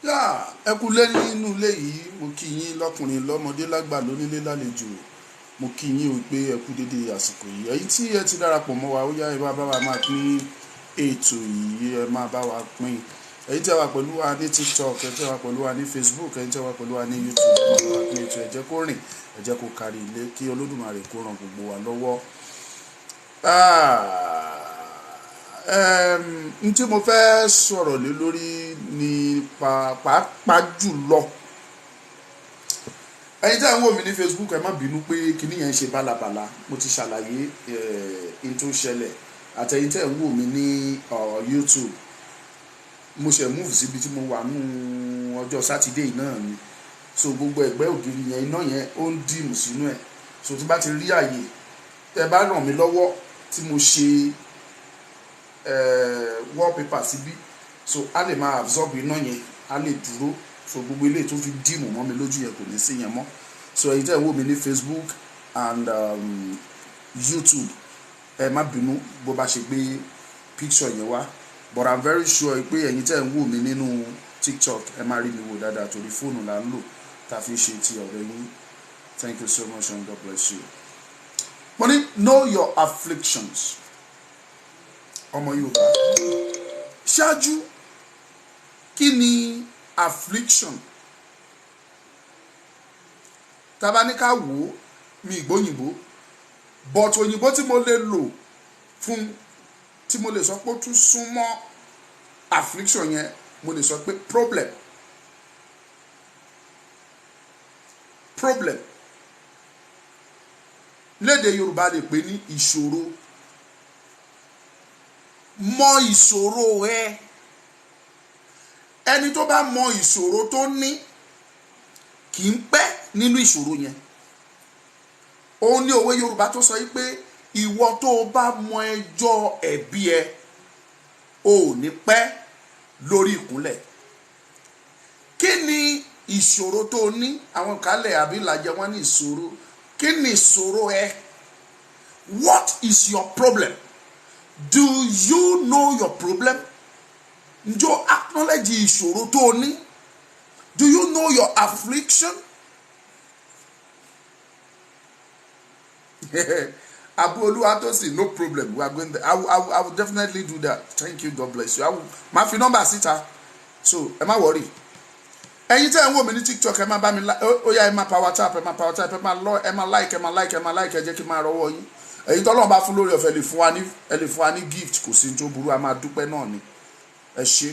yá ẹ kú lé nínú ilé yìí mo kí yín lọ́kùnrin lọ́mọdé lágbà lónílé lálejò mo kí yín o pé ẹ kú dédé àsìkò yìí ẹ̀yin tí ẹ ti darapọ̀ mọ́ wa ó yá ẹ bá wa máa pín ètò yìí ẹ máa bá wa pín ẹ̀yin tí ẹ wà pẹ̀lú wa ní TikTok ẹ tí ẹ wà pẹ̀lú wa ní Facebook ẹ̀yin tí ẹ wà pẹ̀lú wa ní YouTube ẹ máa bá wa pín ètò ẹ jẹ́ kó rìn ẹ jẹ́ kó kárí ilé kí Olódùmarè kó ràn gbogbo wa lọ́wọ́. N tí mo fẹ́ sọ̀rọ̀ lé lórí ni pàápàá jùlọ ẹ̀yin tí ẹ ń wò mí ní Facebook ẹ má bínú pé kíní yẹn ń ṣe bálabàla mo ti ṣàlàyé n tó ṣẹlẹ̀ àtẹ̀yin tí ẹ ń wò mí ní YouTube mo ṣe move síbi tí mo wà nù ọjọ́ sátidé náà ni so gbogbo ẹ̀gbẹ́ ògiri yẹn iná yẹn ó ń dìmù sínú ẹ̀ so tí bá ti rí àyè ẹ bá ràn mí lọ́wọ́ tí mo ṣe wallpaper síbí so a lè máa absorb iná yẹn a lè dúró so gbogbo ilé tó fi dìmù mọ́ mi lójú yẹn kò ní sí yẹn mọ́ so ẹ̀yin tẹ́ ẹ wò mí ní Facebook and YouTube ẹ má bínú bó bá ṣe gbé picture yẹn wá but I'm very sure pé ẹ̀yin tẹ́ ẹ ń wò mí nínú TikTok ẹ má rí mi wò dáadáa torí fóònù là ń lò tá a fi ṣe ti ọ̀rẹ́ yín thank you so much and God bless you. mo ní know your afflictions ọmọ Yorùbá ṣáájú kí ni affliction tàbá ní ká wò ó mi ìgbóyìnbó but òyìnbó tí mo lè lò fún tí mo lè sọ pé ó tún súnmọ́ affliction yẹn mo lè sọ pé problem lédè Yorùbá lè pè ní ìṣòro mọ ìṣòro ẹ ẹni tó bá mọ ìṣòro tó ní kì í pẹ́ nínú ìṣòro yẹn òun ní òwe Yorùbá tó sọ pé ìwọ tó o bá mọ ẹjọ́ ẹ̀bi ẹ ò ní pẹ́ lórí ìkúnlẹ̀ kí ni ìṣòro tó o ní àwọn kálẹ̀ àbí ìlàjẹ wọn ní ìṣòro kí ni ìṣòro ẹ what is your problem do you know your problem ǹjọ́ acknowledge ìṣòro tó o ní do you know your affliction Abu Oluwatosi, no problem. We are going there. I will definitely do that. Thank you. God bless you. My phone number is it. So, am I worried? Ẹ̀yin tẹ́ ẹ ń wò mí ní TikTok ẹ máa bá mi ó yá ẹ máa power tap ẹ máa like ẹ jẹ́ kí n máa rọwọ́ yín. Ẹ̀yin tọ́lọ́run bá fún lórí ọ̀fẹ́ lè fún wa ní gift kò sí tó burú a máa dúpẹ́ náà ni. Ẹ ṣé.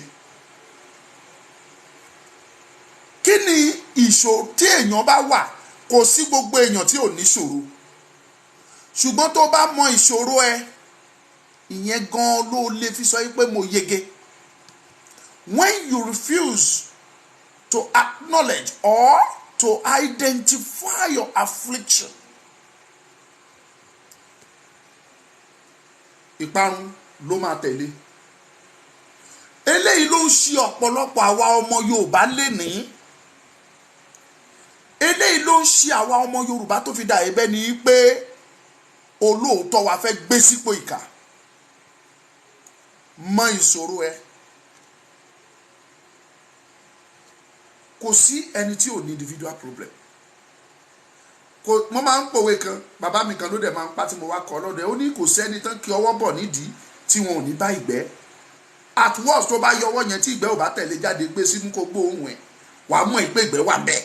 Kí ni ìṣòro tí èèyàn bá wà kò sí gbogbo èèyàn tí ò ní ìṣòro. Ṣùgbọ́n tó bá mọ ìṣòro ẹ ìyẹn gan ló lè fi sọ pé mo yege. When you refuse to acknowledge or to identify your affliction, ìparun ló máa tẹ̀lé. Eléyìí ló ń ṣe ọ̀pọ̀lọpọ̀ àwa ọmọ Yorùbá lénìí. Eléyìí ló ń ṣe àwa ọmọ Yorùbá tó fi dà ẹ̀bẹ̀ ni pé olóòótọ́ wa fẹ́ gbé sípò ìkà. Mọ ìṣòro ẹ. Kò sí ẹni tí ò ní individual problem. Mo máa ń pòwe kan bàbá mi kan ló dẹ̀ máa ń pa tí mo wá kọ́ lọ́dọ̀ ẹ̀ ó ní kò sẹ́ni tán kí ọwọ́ bọ̀ nídìí tí wọn ò ní bá ìgbẹ́. At worst tó bá yọ ọwọ́ yẹn tí ìgbẹ́ ò bá tẹ̀lé jáde gbé sínú kó gbóòórùn ẹ̀ wàá mọ̀ ìpè ìgbẹ́ wà bẹ́ẹ̀.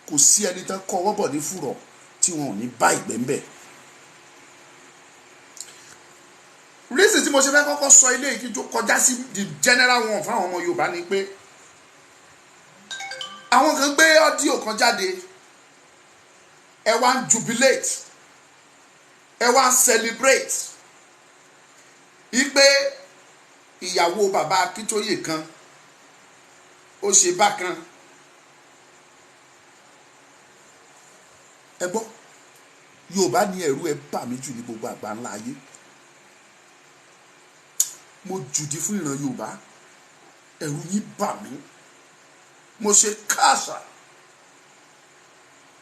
Kò sí ẹni tán kọ́ ọwọ́ bọ̀ ní fùrọ̀ tí wọn ò ní bá ìgbẹ́ ń bẹ̀. Reason tí mo ṣe fẹ́ kọ́kọ́ sọ ilé yìí kí tó kọjá sí the general one fún àwọn ọmọ Yorùbá ni pé àwọn kan gbé audio kan jáde ẹ wá ń jubilate ẹ wá ń celebrate wípé ìyàwó bàbá Akíntóyè kan ó ṣe bákan ẹ gbọ́ Yorùbá ní ẹ̀rù ẹ bà mí jù ní gbogbo àgbáńlá ayé mo jùdí fún ìran Yorùbá ẹ̀rù yín bà mí mo ṣe káàsà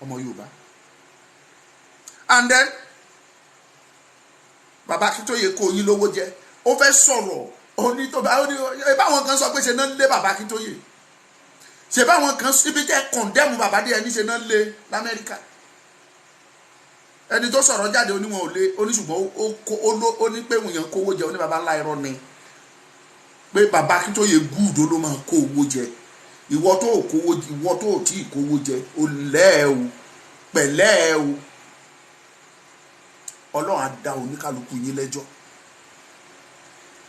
ọmọ Yorùbá and then bàbá Akíntóyè kó yín lówó jẹ ó fẹ́ sọ̀rọ̀ Oni tó bá oni e bá wọn kan sọ pé ṣe náà lé bàbá Akíntóyè. Ṣe bá wọn kan ibi tẹ́ condemn bàbá dé ẹni ṣe náà lé l'Amẹ́ríkà. Ẹni tó sọ̀rọ̀ jáde oni wọn ò lé oni ṣùgbọ́n ó ní pé wọn yan kówó jẹ oni bàbá ńlá irọ́ ni. Pé bàbá Akíntóyè good ló máa kó owó jẹ. Ìwọ tó tí kówó jẹ ó lẹ́ o pẹ̀lẹ́ o. Ọlọ́run á dá oníkálukú yín lẹ́jọ́.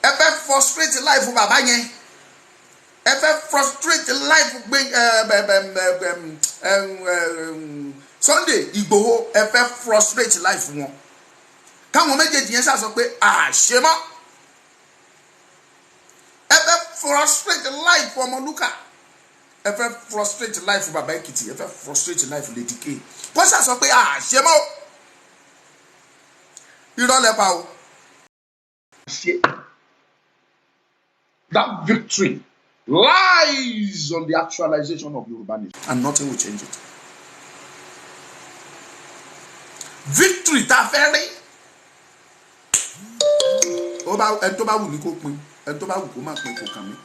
Ẹ fẹ́ frustrate life fún bàbá yẹn. Ẹ fẹ́ frustrate life gbé Sunday Igboho ẹ fẹ́ frustrate life wọn. Káwọn méjèèjì yẹn ṣàṣọ pé àṣemọ́. Ẹ fẹ́ frustrate life fún Ọmọlúkà. Ẹ fẹ́ frustrate life fún bàbá Èkìtì. Ẹ fẹ́ frustrate life fún Lady K. Wọ́n ṣàṣọ pé àṣemọ́. Irọ́ lẹ pa o. That victory lies on the actualization of Yoruba nation, and nothing will change it. Victory ta fẹ́ rí. Ẹni tó bá wù ní kó pín, ẹni tó bá wù kó má pín kó kàn mí.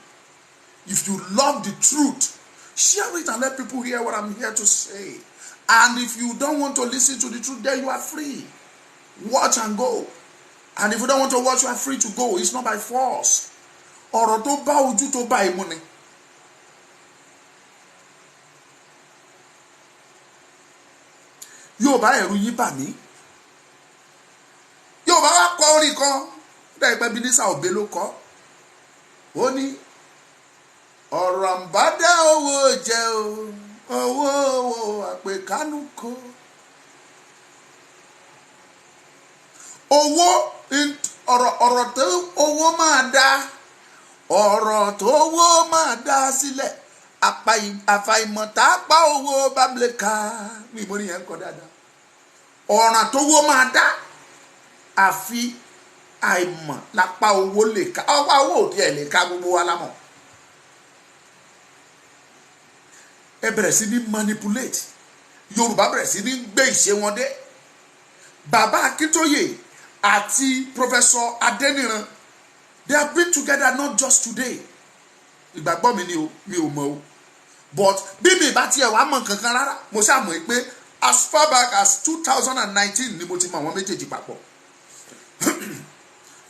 If you love the truth, share it and let people hear what I'm here to say. And if you don't want to listen to the truth, then you are free. Watch and go. And if you don't want to watch, you are free to go. It's not by force. Ọ̀rọ̀ tó bá ojú tó bá imú ni. Yorùbá ẹ̀rù yín bà mí. Yorùbá wá kọ orin kan. Bẹ́ẹ̀ pẹ́ Bínísà Òbé ló kọ. Ó ní ọ̀rọ̀ ń bá dá owó jẹ o. Owó àpèkánú kó. Owó ọ̀rọ̀ tó owó máa dá. Ọ̀rọ̀ tó owó máa dá sílẹ̀. Àfàìmọ̀tá pa owó bábílẹ̀ká. Mi mo ní yẹn kọ dáadáa. Ọ̀ràn tó owó máa dá. Àfi àìmọ̀ lápá owó lè ká. Ọwọ́ owó ò tiẹ̀ lè ká gbogbo wa lámọ̀. Ẹ bẹ̀rẹ̀ sí ní manipulate. Yorùbá bẹ̀rẹ̀ sí ní gbé ìṣe wọn dé. Bàbá Akíntóyè àti Professor Adeniran, they have been together not just today. Ìgbàgbọ́ mi ni o, mi ò mọ̀ o. But bí mi bá tiẹ̀ wá mọ̀ kankan rárá, mo ṣáà mọ̀ pé as far back as 2019 ni mo ti mọ̀ àwọn méjèèjì papọ̀.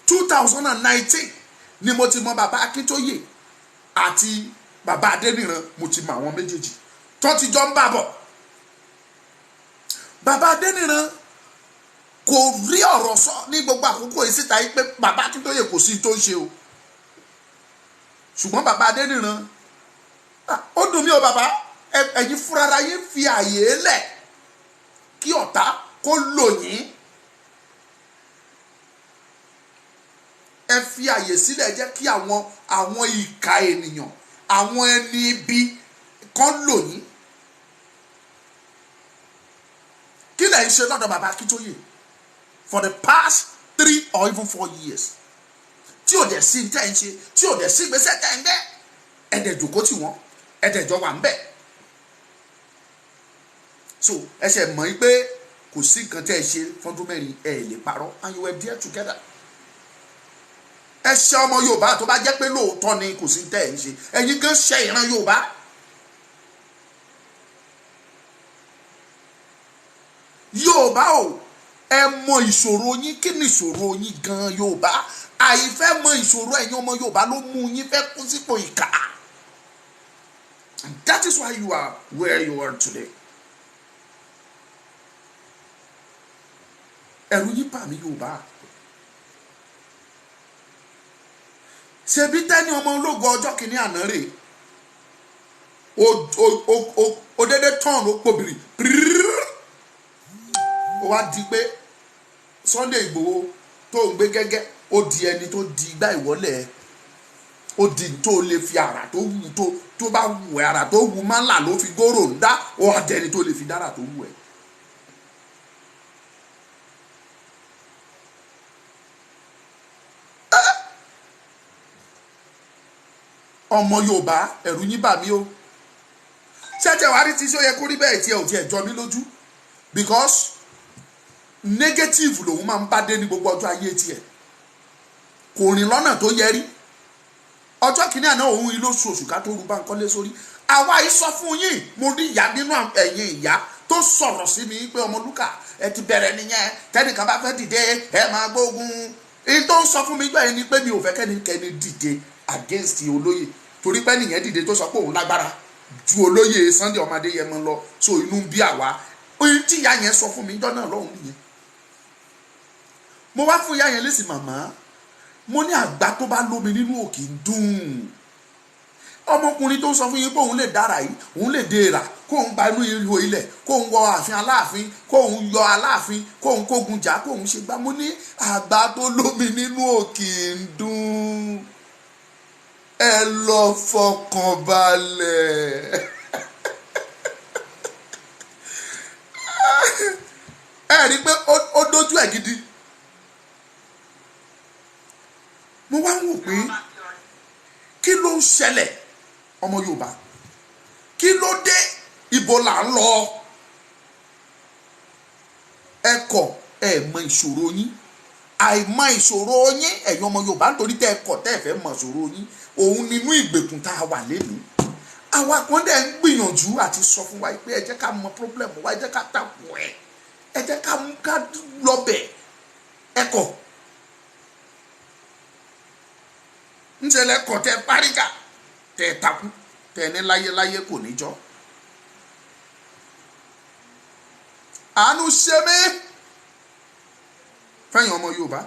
2019 ni mo ti mọ̀ bàbá Akíntóyè àti bàbá Adeniran, mo ti mọ̀ àwọn méjèèjì. Tó ti jọ ń bà bọ̀. Bàbá Adeniran kò rí ọ̀rọ̀ sọ ní gbogbo àkókò yìí síta yìí pé bàbá Akíntóyè kò sí tó ń ṣe o. Ṣùgbọ́n bàbá Adeniran, ó dùn mí o bàbá, ẹ̀yin fúnra yín fi àyè lẹ̀ kí ọ̀tá kó lò yín. Ẹ fi àyè sílẹ̀ jẹ́ kí àwọn ìka ènìyàn, àwọn ẹni ibi kan lò yín. Kí lẹ̀ ń ṣe lọ́dọ̀ bàbá Akíntóyè for the past 3 or even 4 years? Tí ò dẹ̀ sí tẹ́ ń ṣe, tí ò dẹ̀ sí gbèsè tẹ́ ń gbẹ́, ẹ̀dẹ̀ jòkó tí wọ́n, ẹ̀dẹ̀ jọ wà ń bẹ̀. So ẹ ṣe mọ̀ pé kò sí nǹkan tẹ́ ẹ ṣe fọ́dún mẹ́rin ẹ lè parọ́, and you were there together. Ẹ ṣe ọmọ Yorùbá tó bá jẹ́ pé lóòótọ́ ni kò sí tẹ́ ẹ ń ṣe, ẹ̀yin gan ṣe ìran Yorùbá. Yorùbá o, ẹ mọ ìṣòro yín, kí ni ìṣòro yín gan Yorùbá? Àìfẹ́ mọ ìṣòro ẹ̀yin ọmọ Yorùbá ló mú yín fẹ́ kú sípò ìkà. And that is why you are where you are today. Ẹ̀rù yín bà mí Yorùbá. Ṣebí tẹ́ni ọmọ ológun ọjọ́ kìíní àná rè. O dédé tán ó pòbìrì. Ó wá di pé Sunday Igboho tó ń gbé gẹ́gẹ́, ó di ẹni tó di igbá ìwọ́lẹ̀. Ó di tó lè fi ara tó wù tó bá wù ẹ́, ara tó wù máa ń là ló fi góró ń dá, ó wá dẹni tó lè fi dára tó wù ẹ́. Ọmọ Yorùbá, ẹ̀rù yín bà mí o. Ṣẹ́jẹ̀ wá rí tí ṣó yẹ kó rí bẹ́ẹ̀ tí ẹ ò tiẹ̀ jọ mí lójú, because negative lòun máa ń bá dé ní gbogbo ọjọ́ ayé tiẹ̀. Kò rìn lọ́nà tó yẹ rí, ọjọ́ kìíní àná òun yìí lóṣooṣù ká tó rú Bánkọ́lé sórí. Àwa yìí sọ fún yín, mo rí ìyá nínú ẹ̀yin ìyá tó sọ̀rọ̀ sí mi pé Ọmọlúkà ẹ ti bẹ̀rẹ̀ nìyẹn, tẹ́nìkan bá fẹ́ dìde ẹ máa gbógun. Èyí tó ń sọ fún mi gbà yẹn ni pé mi ò fẹ́ kẹ́nikẹ́ni dìde against olóyè, torí pé nìyẹn dìde tó sọ pé òun lágbára ju olóyè Sunday ọmọ Adéyẹmọ lọ, so inú bí àwa. Oyin tí ìyá yẹn sọ fún mi jọ́ náà lọ́hùn nìyẹn. Mo wá fún ìyá yẹn lésì, màmá mo ní àgbà tó bá lómi nínú òkè ń dùn. Ọmọkùnrin tó ń sọ fún yín pé òun lè dára yìí, òun lè dèrà, kóun gba inú ihò ilẹ̀, kóun wọ ààfin Aláàfin, kóun yọ Aláàfin, kóun kógun jà, kóun ṣe gbá. Mo ní àgbà tó lómi nínú òkè ń dùn. Ẹ lọ fọkàn balẹ̀. Ẹ rí i pé ó dójú ẹ̀ gidi. Mo wá ń wò pé kí ló ń ṣẹlẹ̀ ọmọ Yorùbá, kí ló dé, ibo là ń lọ. Ẹ kọ̀ ẹ mọ ìṣòro yín, àìmọ̀ ìṣòro yín ẹ̀yin ọmọ Yorùbá, nítorí tẹ́ ẹ kọ̀ tẹ́ ẹ fẹ́ mọ ìṣòro yín, òun nínú ìgbèkùn tá a wà lẹ́nu. Àwa kan dẹ̀ ń gbìyànjú àti sọ fún wa pé ẹ jẹ́ ká mọ problem wa, ẹ jẹ́ ká takò ẹ̀, ẹ jẹ́ ká lọ bẹ̀. Ẹ kọ̀ ń ṣẹlẹ̀ kọ̀ tẹ́ párígà tẹ́ takú tẹ́ ní láyéláyé kò ní jọ. Àánú ṣe mí fẹ́yìn ọmọ Yorùbá.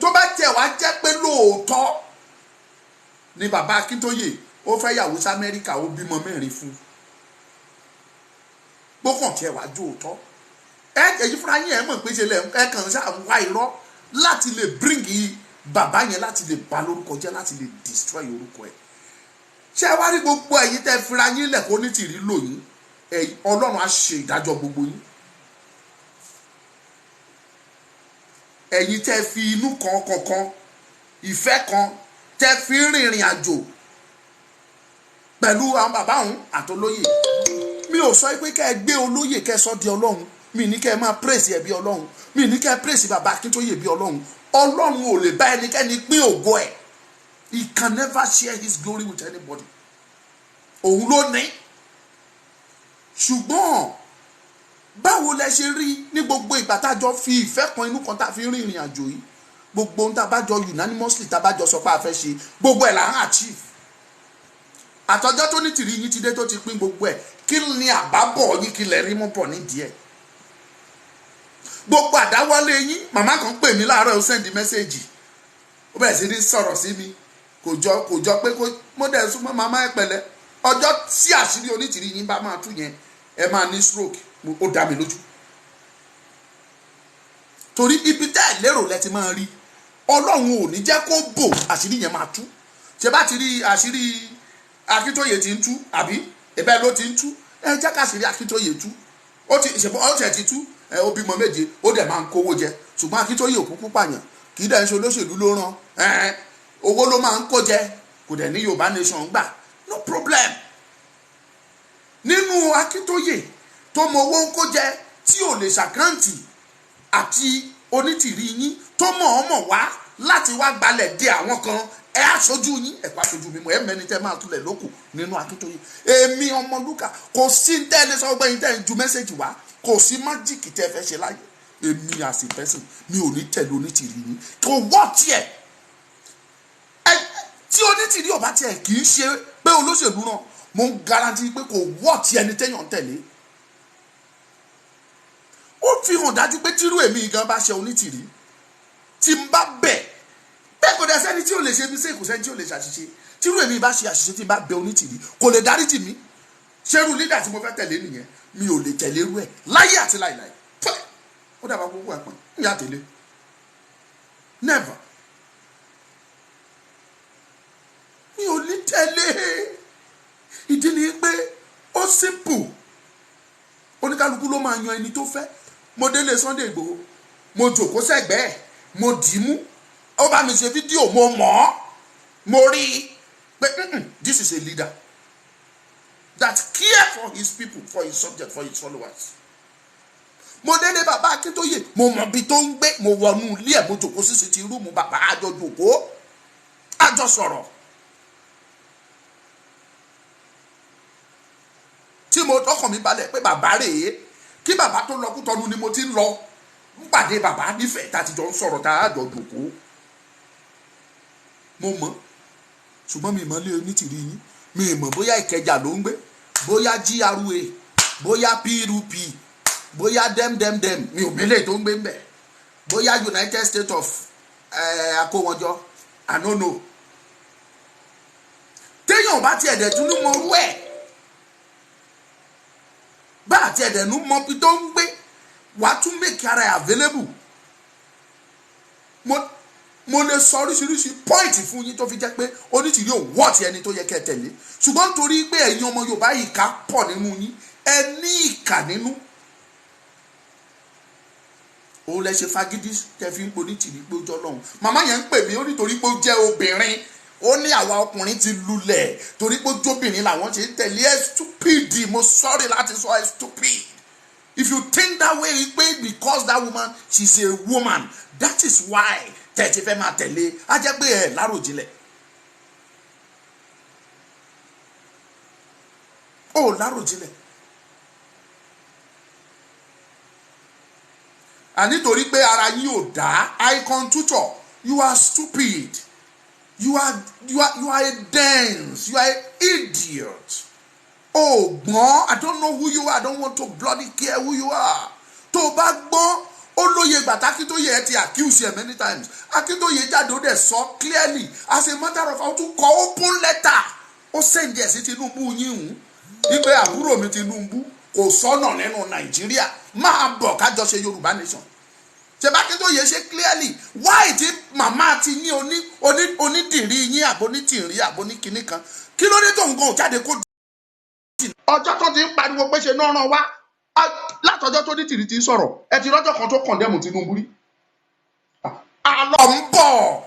Tó bá tẹ̀ wá jẹ́ pé lóòótọ́ ni bàbá Akíntóyè ó fẹ́ yàwó sí Amẹ́ríkà, ó bímọ 4 fún, gbókàn tiẹ̀ wá jó òótọ́. Èyí fúnra yín ẹ̀ mọ̀ pé ṣe lẹ̀ ẹ kàn ṣáà ń wá irọ́ láti lè bring bàbá yẹn, láti lè bà lórúkọ jẹ́, láti lè destroy orúkọ ẹ̀. Ṣé wá rí gbogbo ẹ̀yin tẹ́ fúnra yín lẹ̀ kó ní tìrí lòyìn, Ọlọ́run á ṣe ìdájọ́ gbogbo yín. Ẹ̀yin tẹ́ fi inú kan kankan, ìfẹ́ kan tẹ́ fi rìnrìn àjò pẹ̀lú àwọn bàbá òun àtolóyè. Mi ò sọ pé kẹ́ ẹ gbé olóyè kẹ́ sọ di Ọlọ́run, mi ní kẹ́ ẹ máa praise ẹ bí Ọlọ́run, mi ní kẹ́ ẹ praise bàbá Akíntóyè bí Ọlọ́run. Ọlọ́run ò lè bá ẹnikẹ́ni pín ògo ẹ̀. He can never share his glory with anybody. Òun ló ní. Ṣùgbọ́n báwo lẹ ṣe rí ní gbogbo ìgbà tá a jọ fi ìfẹ́ kan inú kan tá a fi rìnrìn àjò yìí, gbogbo ohun tá a bá jọ unanimously tá a bá jọ sọ pé a fẹ́ ṣe, gbogbo ẹ̀ là ń achieve. Àtọjọ́ tó ní tìrí yín ti dé tó ti pín gbogbo ẹ̀, kí ni àbábọ̀ yín, kí lẹ rí mú bọ̀ nídìí ẹ̀. Gbogbo àdáwọ́lé yín, màmá kan pè mí láàárọ̀ ó sẹ́ndí mẹ́sẹ̀gì, ó bẹ̀rẹ̀ sí ní sọ̀rọ̀ sí mi, kò jọ pé mo dẹ̀ súnmọ́ màmá ẹ pẹ̀lẹ́. Ọjọ́ tí àṣírí onítìrí yín bá máa tú yẹn, ẹ máa ní stroke, ó dá mi lójú. Torí ibi tẹ́ ẹ̀ lérò lẹ ti máa rí, Ọlọ́run ò ní jẹ́ kó bò, àṣírí yẹn máa tú. Ṣé bá ti rí àṣírí Akíntóyè ti ń tú, àbí ẹ̀bẹ̀ ló ti ń tú, ẹ jẹ́ ká àṣírí Akíntóyè tú. Ó ti tú, ó bímọ 7, ó dẹ̀ máa ń kówó jẹ. Ṣùgbọ́n Akíntóyè ò kúkú pààyàn, kì í dẹ̀ ń ṣe olóṣèlú ló rán, owó ló máa ń kó jẹ, kò dẹ̀ ní Yorùbá nation gbà, no problem. Nínú Akíntóyè tó mọ owó ń kó jẹ, tí ò lè ṣàkáǹtì, àti onítìrí yín tó mọ̀ ọmọ wá láti wá gbalẹ̀ dé àwọn kan, ẹ aṣojú yín, ẹ pa aṣojú mímọ́, ẹ mẹ́ni tẹ́ máa túlẹ̀ lókù nínú Akíntóyè. Èmi Ọmọlúkà kò sí tẹ́lẹ̀ sọ gbẹ́yìn tẹ́ ń ju mẹ́sẹ̀gì wá, kò sí májíìkì tẹ́ fẹ́ ṣe láyé. Èmi as a person, mi ò ní tẹ̀lé onítìrí yín, kò wọ́ tiẹ̀. Tí onítìrí ọba tiẹ̀ kì í ṣe pé olóṣèlú náà, mo ń garanti pé kò wọ́ tiẹ̀ ní tẹ́yàn tẹ̀lé. Ó fi hàn dájú pé tírú èmi gan bá ṣe onítìrí, tí n bá bẹ́ẹ̀ kò dẹ̀ sẹ́ni tí ò lè ṣe mistake, kò sẹ́ni tí ò lè ṣàṣìṣe. Tírú èmi bá ṣe àṣìṣe tí n bá bẹ onítìrí, kò lè dáríjì mí. Ṣerú leader tí mo fẹ́ tẹ̀lé nìyẹn, mi ò lè tẹ̀lé irú ẹ̀ láyé àti láìláì. Ó dàbà gbogbo ẹ̀pọ̀n ní àtẹ̀lé, never. Mi ò ní tẹ̀lé. Ìdí ni pé ó simple. Oníkálukú oníkálukú ló máa yan ẹni tó fẹ́. Mo délé Sunday Igboho, mo jókòó sẹ́gbẹ̀ẹ́, mo dìímú, ó bá mi ṣe fídíò, mo mọ̀ ọ́, mo rí pé this is a leader that care for his people, for his subject, for his followers. Mo délé bàbá Akíntóyè, mo mọ̀ bí tó ń gbé, mo wọnú ilé ẹ̀, mo jókòó sí sitting room bàbá, àjọ jókòó, àjọ sọ̀rọ̀. Tí mo tọkàn mi balẹ̀ pé bàbá rèé, kí bàbá tó lọ Kútọ́nù ni mo ti ń lọ ń pàdé bàbá nífẹ̀ẹ́ tá a ti jọ ń sọ̀rọ̀ tá a jọ jókòó. Mo mọ̀, ṣùgbọ́n mi mọ̀ lé onítìrí yín, mi mọ̀ bóyá Ìkẹjà ló ń gbé, bóyá GRA, bóyá PRP, bóyá dem, mi ò mélé tó ń gbé ń bẹ̀, bóyá United States of akówọjọ, I don't know. Téèyàn bá tiẹ̀ dẹ̀ tún ní mọ orú ẹ̀, bá àti ẹ̀dẹ̀nu mọ bí tó ń gbé, wàá tún make ara ẹ̀ available. Mo lè sọ oríṣiríṣi point fún yín tó fi jẹ́ pé onítìrí ò wọ́ọ̀tì ẹni tó yẹ kẹ́ tẹ̀lé, ṣùgbọ́n torí pé ẹ̀yin ọmọ Yorùbá ìka pọ̀ nínú yín, ẹ ní ìkà nínú, òun lẹ ṣe fagídí tẹ́ fi ń po onítìrí pé ó jọ lọ́hùn. Màmá yẹn ń pè mí, ó nítorí pé ó jẹ́ obìnrin, ó ní àwa ọkùnrin ti lulẹ̀ torí pé jóbìnrin làwọn ṣe ń tẹ̀lé. ẹ stupid, mo sorry láti sọ ẹ stupid. If you think that way, pé because that woman, she's a woman, that is why tẹ̀tí fẹ́ máa tẹ̀lé, á jẹ́ pé ẹ láròjinlẹ̀. Ó láròjinlẹ̀. Ànítorí pé ara yín ò dá, icon tutor, you are stupid. You are a dense, you are an idiot. Oh, gbọ́n, I don't know who you are, I don't want to bloody care who you are. Tó bá gbọ́n, ó lóye gbàtà Akíntóyè ẹ ti accuse ẹ many times. Akíntóyè jáde ó dẹ̀ sọ clearly as a matter of how to call open letter. Ó send ẹ̀ sí Tinubu yín hùn. Wípé àbúrò mi Tinubu kò sọ́nà nínú Nàìjíríà, máa bọ̀ kájọ ṣe Yorùbá nation. Ṣé bá Akíntóyè ṣe clearly why tí màmá ti ní onídìrí yín àbónítìrí àbóníkíní kan, kí ló dé tó nǹkan ò jáde kó dì. Ọjọ́ tó ti ń pariwo pé ṣe náà ràn wá, látọjọ́ tó ní tìrì ti sọ̀rọ̀, ẹ ti rọ́jọ́ kan tó kọ̀ndẹ́mù Tinubu rí. Àlọ́ ń bọ̀,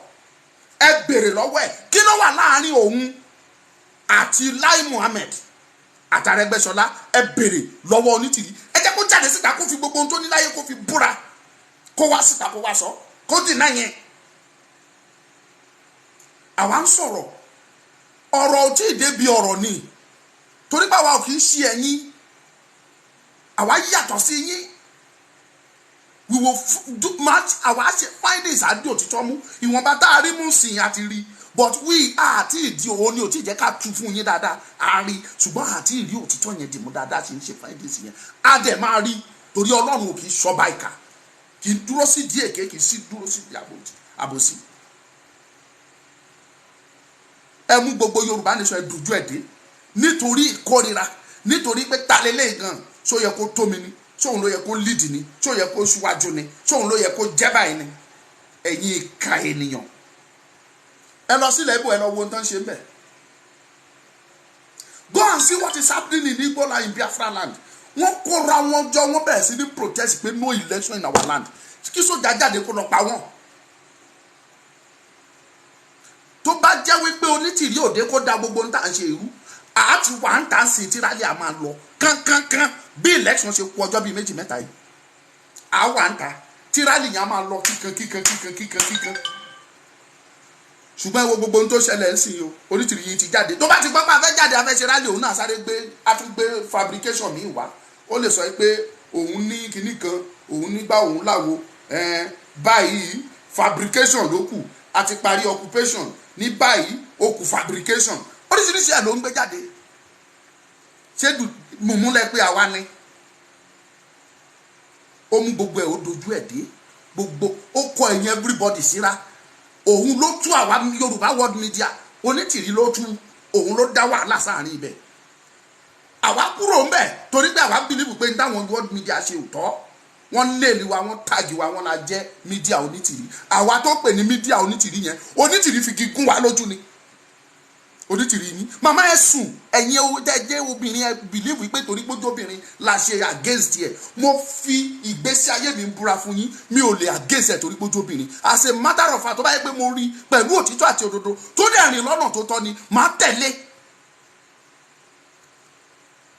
ẹ béèrè lọ́wọ́ ẹ̀ kí ló wà láàrin òun àti Lai Muhammed àtàrẹgbẹ́ṣọlá, ẹ béèrè lọ́wọ́ onítìrí. Ẹ jẹ́ kó jáde síta kó fi gbogbo ohun tó ní láyé kó fi búra, kó wá síta kó wá sọ, kó dì náà yẹn. Àwa ń sọ̀rọ̀, ọ̀rọ̀ ò tí ì débi ọ̀rọ̀ ni, torí pé àwa ò kì í ṣe ẹ̀yin, àwa yàtọ̀ sí yín. We will do match àwa ṣe findings àdí òtítọ́ mú, ìwọ̀nba tá a rí mú sìn àti rí, but we àti ìdí òun ni ò tí ì jẹ́ ká tu fún yín dáadáa, a rí, ṣùgbọ́n àti ìrí òtítọ́ yẹn dì mú dáadáa ṣe ń ṣe findings yẹn, a dẹ̀ máa rí, torí Ọlọ́run ò kì í ṣọba ìkà, kì í dúró sí díẹ̀ kéé, kì í sí dúró sí àbòsí. Ẹ mú gbogbo Yorùbá nation ẹ dojú ẹ̀ dé nítorí ìkórira, nítorí pé ta lélẹ́yìn gan, ṣó yẹ kó tó mi ni, ṣóun ló yẹ kó lead ni, ṣó yẹ kó ṣíwájú ni, ṣóun ló yẹ kó jẹ́ báyìí ni. Ẹ̀yin ìka ènìyàn, ẹ lọ sílẹ̀ ibò, ẹ lọ wo ohun tó ń ṣe ń bẹ̀. Go and see what is happening in Igbo land, in Biafra land. Wọ́n kóra wọn jọ, wọ́n bẹ̀rẹ̀ sí ní protest pé no election in our land. Kí sójà jáde kó lọ pa wọ́n. Tó bá jẹ́ wípé onítìrí òde kó da gbogbo ń tà ń ṣe irú, àti wà ń tà sí tírálì à máa lọ kánkánkan bí election ṣe kú ọjọ́ bíi méjì mẹ́ta yìí. Àwa ń tà tírálì yẹn á máa lọ kíkan. Ṣùgbọ́n ìwọ gbogbo ohun tó ṣẹlẹ̀ ń sìn o, onítìrí yìí ti jáde. Tó bá ti gbọ́ pé a fẹ́ jáde, a fẹ́ ṣe rálì, òun náà sáré gbé fabrication míì wá. Ó lè sọ pé òun ní kinní kan, òun nígbà òun láwo, báyìí fabrication ló kù, a ti parí occupation, ní báyìí ó kù fabrication. Oríṣiríṣi ẹ̀ ló ń gbé jáde. Ṣé mùmúlẹ̀ pé àwa ni? Ó mú gbogbo ẹ̀, ó dojú ẹ̀ dé, gbogbo ó kọ ẹ̀yìn everybody síra. Òun ló tú àwa Yorùbá world media, onítìrí ló tú, òun ló dá wàhálà sáàrin ibẹ̀. Àwa kúrò ń bẹ̀ torí pé àwa believe pé táwọn world media ṣe òótọ́, wọ́n lé wa, wọ́n tagi wa, wọ́n la jẹ́ media onítìrí. Àwa tó pè ní media onítìrí yẹn, onítìrí fi gígùn wa lójú ni. onítìrí yín màmá ẹ sùn ẹ̀yin jẹ́ obìnrin ẹ bìlíìfù pé torí pé obìnrin la ṣe against ẹ mo fi ìgbésí ayé mi búra fún yín mi ò lè against ẹ torí pé obìnrin as a matter of fact tó bá yẹ pé mo rí pẹ̀lú òtítọ́ àti òdodo tó dẹ̀ rìn lọ́nà tó tọ́ ni màá tẹ̀lé.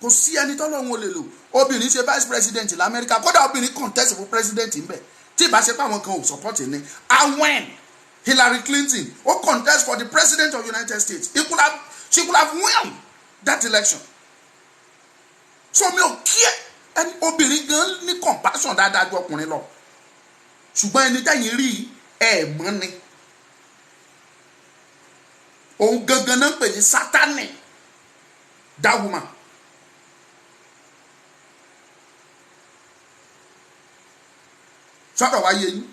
Kò sí ẹni tọ́lọ́run ò lè lò obìnrin ṣe vice president lamẹ́ríkà kódà obìnrin contest fún president ń bẹ̀ tí ìbá ṣe pé àwọn kan ò support ní àwọn Hillary Clinton ó contest for the president of the United States she could have won that election. So mi ò kí ẹni obìnrin gan ní compassion dáadáa ju ọkùnrin lọ ṣùgbọ́n ẹni tẹ́yìn rí ẹ̀ mọ́ ni òun gangan náà ń pè ní Sátánì that woman. Sọ́dọ̀ wáyé yín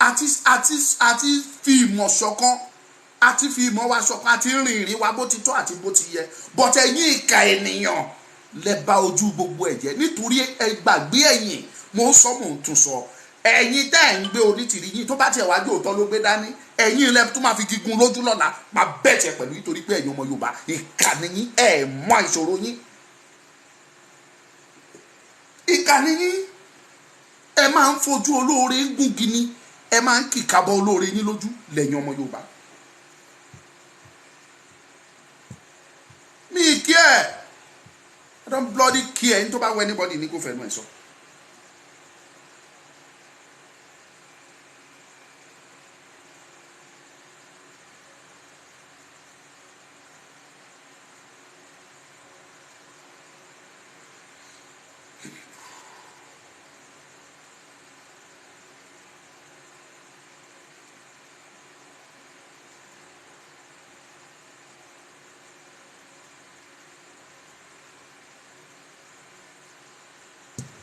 àti fi ìmọ̀ ṣọ̀kan àti fi ìmọ̀ wa ṣọ̀kan àti rìnrìn wa bó ti tọ́ àti bó ti yẹ but ẹ̀yin ìka ènìyàn lẹ bà ojú gbogbo ẹ̀ jẹ́ nítorí ẹ gbàgbé ẹ̀yin mo ń sọ mò ń tún sọ ẹ̀yin tẹ́ ẹ̀ ń gbé onítìrí yín tó bá tiẹ̀ wájú òótọ́ ló gbé dání ẹ̀yin ilẹ̀ tó máa fi gígùn lójú lọ́la máa bẹ̀tẹ̀ pẹ̀lú nítorí pé ẹ̀yin ọmọ Yorùbá ìkà ni yín ẹ̀ mọ ìṣòro yín ìkà ni yín ẹ máa ń fojú olóore gúngi ni ẹ máa ń kìkàbọ olóore yín lójú lẹ́yìn ọmọ Yorùbá. Mi kí ẹ I don't bloody care ní tó bá wọ anybody ní kó fẹnu ẹ sọ.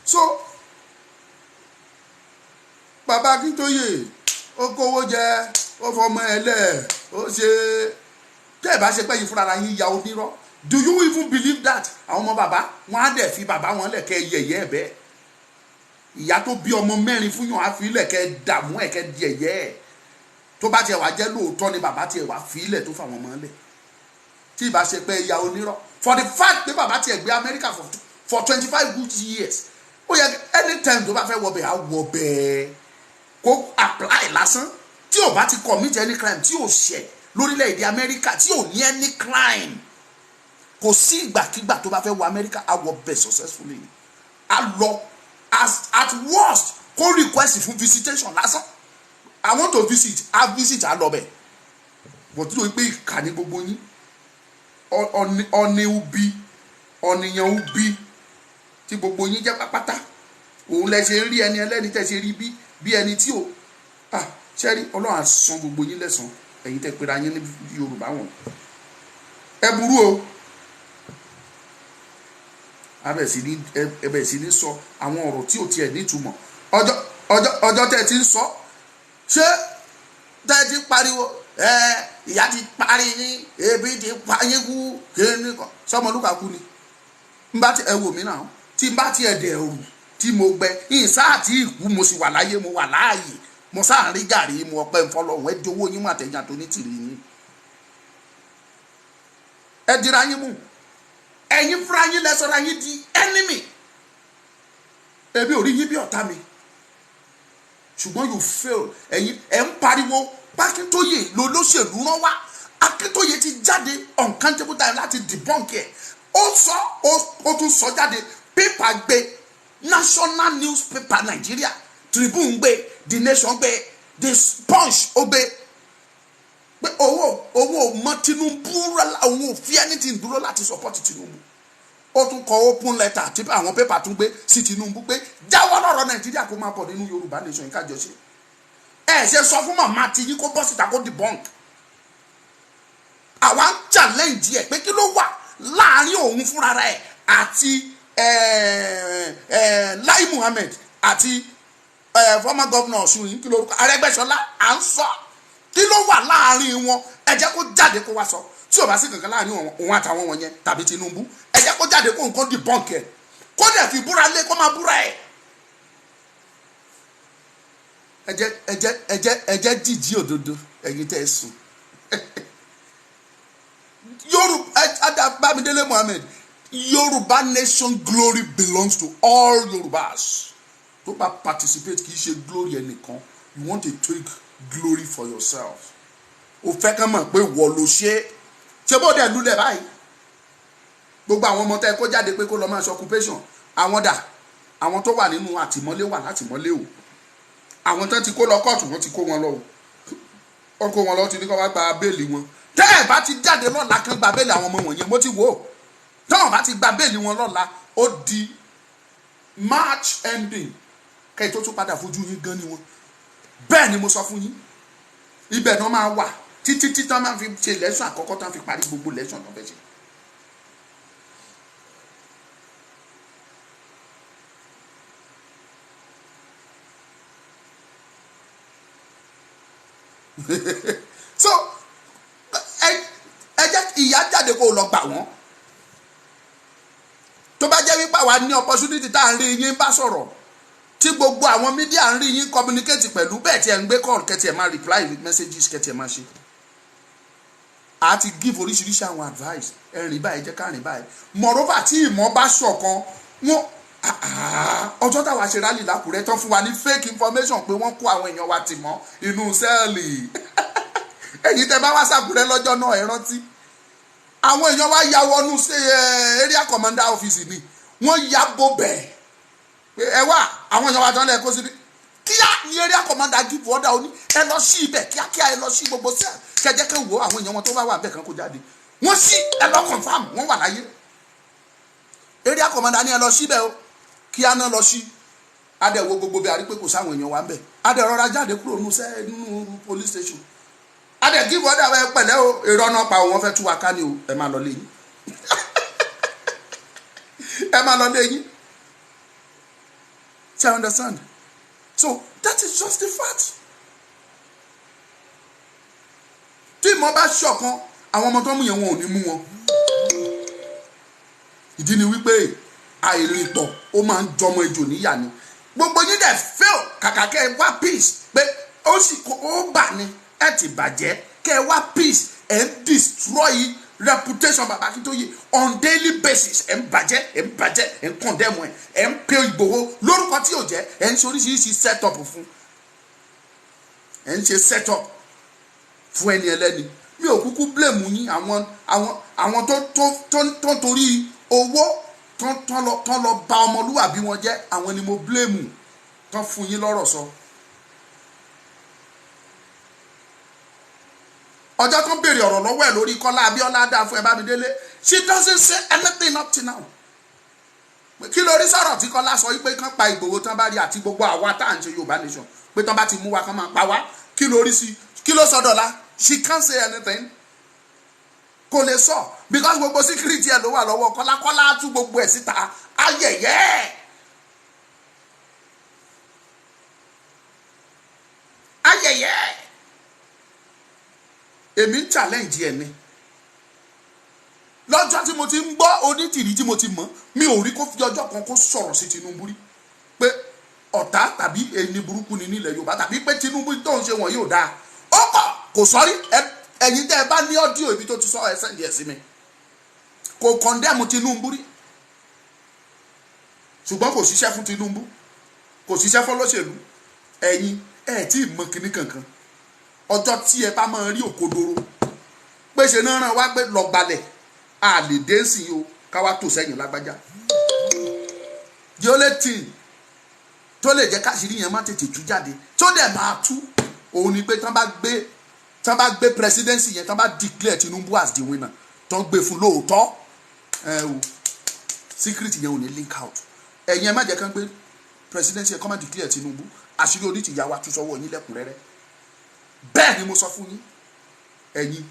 So bàbá Akíntóyè ó kówó jẹ ó fọmọ ẹ lẹ ó ṣe tẹ́ ẹ bá ṣe pé yìí fúnra yín ya onírọ́ do you even believe that àwọn ọmọ bàbá wọn á dẹ̀ fi bàbá wọn lẹ̀ kẹ́ yẹ̀yẹ́ ẹ̀ bẹ́ẹ̀ ìyá tó bí ọmọ mẹ́rin fún yàn á fi ilẹ̀ kẹ́ dààmú ẹ̀ kẹ́ yẹ̀yẹ́ ẹ̀ tó bá tiẹ̀ wá jẹ́ lóòótọ́ ni bàbá tiẹ̀ wá fi ilẹ̀ tó fàwọn ọmọ lẹ̀ tí ìbá ṣe pé ya onírọ́ for the fact pé bàbá tiẹ̀ gbé Amẹ́ríkà for 25 good years ó yẹ anytime tó bá fẹ́ wọ bẹ́ẹ̀ á wọ bẹ́ẹ̀ kó apply lásán tí ò bá ti commit any crime tí ò ṣẹ̀ lórílẹ̀‐èdè Amẹ́ríkà tí ò ní any crime kò sí ìgbàkigbà tó bá fẹ́ wọ Amẹ́ríkà á wọ bẹ́ẹ̀ successfully á lọ at worst kó request fún visitation lásán I want to visit á visit á lọ bẹ́ẹ̀ bọ̀ tí ó pé ìkànnì gbogbo yín ọ̀nì ubi ọ̀nìyàn ubi tí gbogbo yín jẹ́ pápátá òun lẹ ṣe rí ẹni ẹlẹ́ni tẹ́ ṣe rí bí ẹni tí ò ṣẹ́rí Ọlọ́run á san gbogbo yín lẹ́san ẹ̀yin tẹ́ pera yín ní Yorùbá wọn ẹ burú o ẹbẹ̀ sí ní sọ àwọn ọ̀rọ̀ tí ò tiẹ̀ nítumọ̀ ọjọ́ tẹ́ ti ń sọ ṣé tẹ́ ti pariwo ìyá ti parí yín ebi ti pa yín kú kéènì kan sọmọlúkà kú ni n bá ti ẹ wò mí náà tí n bá ti ẹ̀dẹ̀ ẹ̀rù tí mo gbẹ ìsá àti ìkú mo sì wà láyé mo wà láàyè mo sáà ń rí gàrí mo ọpẹ́ ń fọlọ́hún ẹ di owó yín mú àtẹ̀yìn tó ní tìrì yín ẹ dira yín mú ẹ̀yin fúnra yín lẹ́sọ̀rọ̀ yín di enemy ẹbí ò rí yín bí ọ̀tá mi ṣùgbọ́n you fail ẹ̀yin ẹ̀ ń pariwo Akíntóyè lolóṣèlú rán wá Akíntóyè ti jáde uncountable time láti debunk ẹ̀ ó tún sọ jáde pépà gbé national newspaper Nigeria Tribune gbé The Nation gbé The Punch ó gbé pé owó mọ Tinubu òun ò fi anything dúró láti support Tinubu ó tún kọ open letter tí àwọn pépà tún gbé sí Tinubu pé jáwọ́ lọ́rọ̀ Nàìjíríà kó máa pọ̀ nínú Yorùbá Nation kájọ ṣe ẹ ṣe sọ fún màmá tí yín kó bọ́ síta kó debunk àwa ń challenge ẹ pé kí ló wà láàrin òun fúnra rẹ̀ àti Lai Muhammed àti former governor Ọ̀ṣun yìí kí lórúkọ Arẹ́gbẹ́ṣọlá à ń sọ kí ló wà láàrin wọn ẹ jẹ́ kó jáde kó wá sọ tí ò bá sí kankan láàrin òun àtàwọn wọ̀nyẹn tàbí Tinubu ẹ jẹ́ kó jáde kó nǹkan debunk ẹ kó dẹ̀ fi búra lé kó máa búra ẹ. ẹ jẹ́ dìjì òdodo ẹ̀yin tẹ́ ẹ sùn Bamidele Mohammed, Yoruba nation glory belongs to all Yorubas. To participate kì í ṣe glory ẹnìkan. You want to take glory for yourself. O fẹ́ kàn mọ̀ pé wọ́n ló ṣe. Ṣé bó dẹ̀ lulẹ̀ báyìí? Gbogbo àwọn ọmọ tẹ́ kó jáde pé kó lọ máa ṣe occupation. Àwọn dà, àwọn tó wà nínú àtìmọ́lé wà látìmọ́lé o. Àwọn tán ti kó lọ kóòtù wọ́n ti kó wọn lọ o. Wọ́n kó wọn lọ ti ní kó wá gba béèlì wọn. Tẹ́ ẹ̀ bá ti jáde lọ́la kan gba béèlì àwọn ọmọ wọ̀nyẹn mo ti wò ó. Tẹ́ wọn bá ti gba béèlì wọn lọ́la ó di March ending. Kẹ́yìn tó tún padà fojú yín gan ni wọn. Bẹ́ẹ̀ ni mo sọ fún yín. Ibẹ̀ náà máa wà títí tí tán máa fi ṣe election àkọ́kọ́ tán fi parí gbogbo election tó fẹ́ ṣe. So ẹ jẹ́ ìyá jáde kó lọ gbà wọ́n. Tó bá jẹ́ wípé àwa ní opportunity tá à ń rí yín bá sọ̀rọ̀ tí gbogbo àwọn media ń rí yín communicate pẹ̀lú bẹ́ẹ̀ tí ẹ̀ ń gbé call kẹ́tì ẹ̀ máa reply with messages kẹ́tì ẹ̀ máa ṣe. A ti give oríṣiríṣi àwọn advice ẹ̀rìn báyìí jẹ́ ká rìn báyìí. Moreover tí ìmọ̀ bá ṣọ̀kan wọ́n ọjọ́ táwa ṣe rally lákùrẹ́ tán fún wa ní fake information pé wọ́n kó àwọn èèyàn wa tì mọ́ inú sẹ́ẹ̀lì. Ẹ̀yin tẹ́ bá wá sàkúrẹ́ lọ́jọ́ náà ẹ rántí. Àwọn èèyàn wa ya wọnú area commander office ni wọ́n ya bó bẹ́ẹ̀. Ẹ wá àwọn èèyàn wa tán lẹ́ẹ̀kọ́ síbi kíá ní area commander give order ó ní ẹ lọ sí ibẹ̀ kíákíá ẹ lọ sí gbogbo sẹ́ẹ̀ kẹjẹ́ kẹ́ wo àwọn èèyàn wọn tó bá wà bẹ́ẹ̀ kan kó jáde. Wọ́n sí ẹ lọ confam wọ́n wà láyé. Area commander ní ẹ lọ síbẹ̀ o kíá náà lọ sí adẹ̀wò gbogbo bí arí pé kò sáwọn èèyàn wa ń bẹ̀. Adẹ̀ rọra jáde kúrò nínú police station. Adẹ̀ give order ẹ pẹ̀lẹ́ o èrò ọ̀nà pa òun fẹ́ tú wa ká ní o ẹ máa lọ lé yín. Ẹ máa lọ lé yín. So I understand. So that is just the fact. Tí mo bá ṣọ̀kan àwọn ọmọ tó mú yẹn wọn ò ní mú wọn. Ìdí ni wípé àìrìntọ̀ ó máa ń jọmọ ejò níyà ni. Gbogbo yín dẹ̀ fail kàkà kẹ́ ẹ wá peace pé ó sì ó bà ní ẹ ti bàjẹ́ kẹ́ ẹ wá peace ẹ ń destroy reputation Baba Akintoye on daily basis ẹ ń bàjẹ́ ẹ ń condemn ẹ ń pe Ìgbòho lórúkọ tí ò jẹ́ ẹ ń ṣe oríṣiríṣi set up fún ẹ ń ṣe set up fún ẹni ẹlẹ́ni. Mi ò kúkú blame yín àwọn tó torí owó tán lọ bà ọmọlúwàbí wọn jẹ́ àwọn ni mo blame tán fún yín lọ́rọ̀ sọ. Ọjọ́ tó béèrè ọ̀rọ̀ lọ́wọ́ ẹ̀ lórí Kọ́lá Abíọ́lá dá fún ẹ Bámidélé she doesn't say anything up to now. Kí lórí sọ̀rọ̀ tí Kọ́lá sọ wípé kán pa Ìgbòho tán bá rí àti gbogbo àwa tá à ń ṣe Yorùbá nation pé tán bá ti mú wa kán máa pa wá kí lórí sí kí ló sọ dọ̀la she can't say anything. Kò lè sọ because gbogbo security ẹ̀ ló wà lọ́wọ́ Kọ́lá tú gbogbo ẹ̀ síta ayẹyẹ. Èmi ń challenge ẹ̀ ni. Lọ́jọ́ tí mo ti ń gbọ́ onítìrí tí mo ti mọ̀ mi ò rí kó fi ọjọ́ kan kó sọ̀rọ̀ sí Tinubu rí pé ọ̀tá tàbí ẹni burúkú ni nílẹ̀ Yorùbá tàbí pé Tinubu tó ń ṣe wọ̀n yóò dáa. Ó kò sọ́rí ẹ̀yin tẹ́ ẹ bá ní ọ́díò ibi tó ti sọ ẹ sẹ́ndì ẹ̀ sí mi. Kò condemn Tinubu rí. Ṣùgbọ́n kò ṣiṣẹ́ fún Tinubu. Kò ṣiṣẹ́ fún olóṣèlú. Ẹ̀yin tí ì mọ kinní kankan. Ọjọ́ tí ẹ bá máa rí òkodoro pé ṣe náà ràn wá pé lọ gbalẹ̀ a lè dé sí o ká wá tò sẹ́yìn lágbájá. The only thing tó lè jẹ́ káṣírí yẹn má tètè tú jáde tó dẹ̀ máa tú òun ni pé tán bá gbé presidency yẹn tán bá declare Tinubu as the winner tán gbé fún lóòótọ́ secret yẹn ò ní link out. Ẹ̀yin ẹ má jẹ́ kán gbé presidency yẹn kán má declare Tinubu àṣírí onítìyàwó àtúnṣọwọ́ yín lẹ́kùnrẹ́rẹ́. Bẹ́ẹ̀ ni mo sọ fún yín ẹ̀yin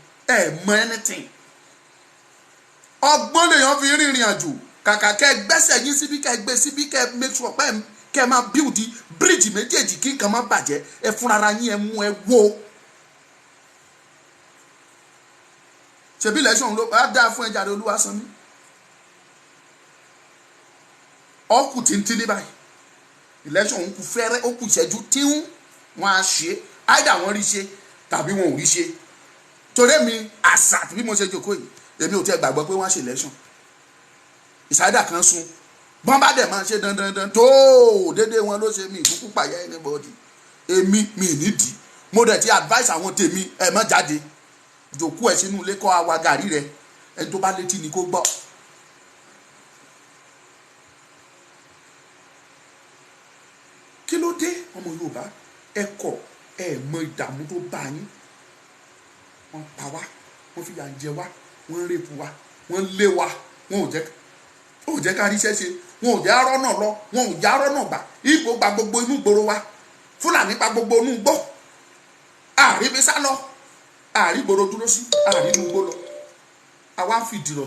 mọ anything. Ọgbọ́n lèèyàn fi rìnrìn àjò kàkà kẹ́ gbẹ́sẹ̀ yín síbí kẹ́ gbé síbí kẹ́ make sure pé kẹ́ máa build bridge méjèèjì kí nǹkan má bàjẹ́ ẹ fúnra yín ẹ mú ẹ wó. Ṣebí election ló bá dáa fún ẹja Olúwa san mí. Ọkù tìǹtìǹ ní báyìí election ń kú fẹ́rẹ́ ó kù ìṣẹ́jú tíún wọn á ṣe either wọn rí ṣe tàbí wọn ò rí ṣe. Torí mi àṣà bí mo ṣe jókòó yìí èmi ò tiẹ̀ gbàgbọ́ pé wọ́n ṣe election ìsáyédà kan sun bọ́n bá dẹ̀ máa ṣe dandan tó déédéé wọn ló ṣe mí ìkúkú pàyà anybody èmi mi nídìí mo dẹ̀ ti advice àwọn tèmi ẹ má jáde jòkó ẹ sínú ilé kọ́ àwa gàrí rẹ ẹni tó bá létí ni kó gbọ́. kí ló dé ọmọ Yorùbá ẹ kọ̀ ẹ mọ ìdààmú tó bá yín wọ́n pa wá wọ́n fìyà jẹ wá wọ́n rèpù wá wọ́n lé wa wọn ò jẹ́ ká ríṣẹ́ ṣe wọn ò jẹ́ arọ́ náà lọ wọn ò jẹ́ arọ́ náà gbà Ìgbò gba gbogbo inú ìgboro wa Fúlàní pa gbogbo inú igbó àríbi sá lọ àrígboro dúró sí àrínú igbó lọ àwa ń fi dìrọ̀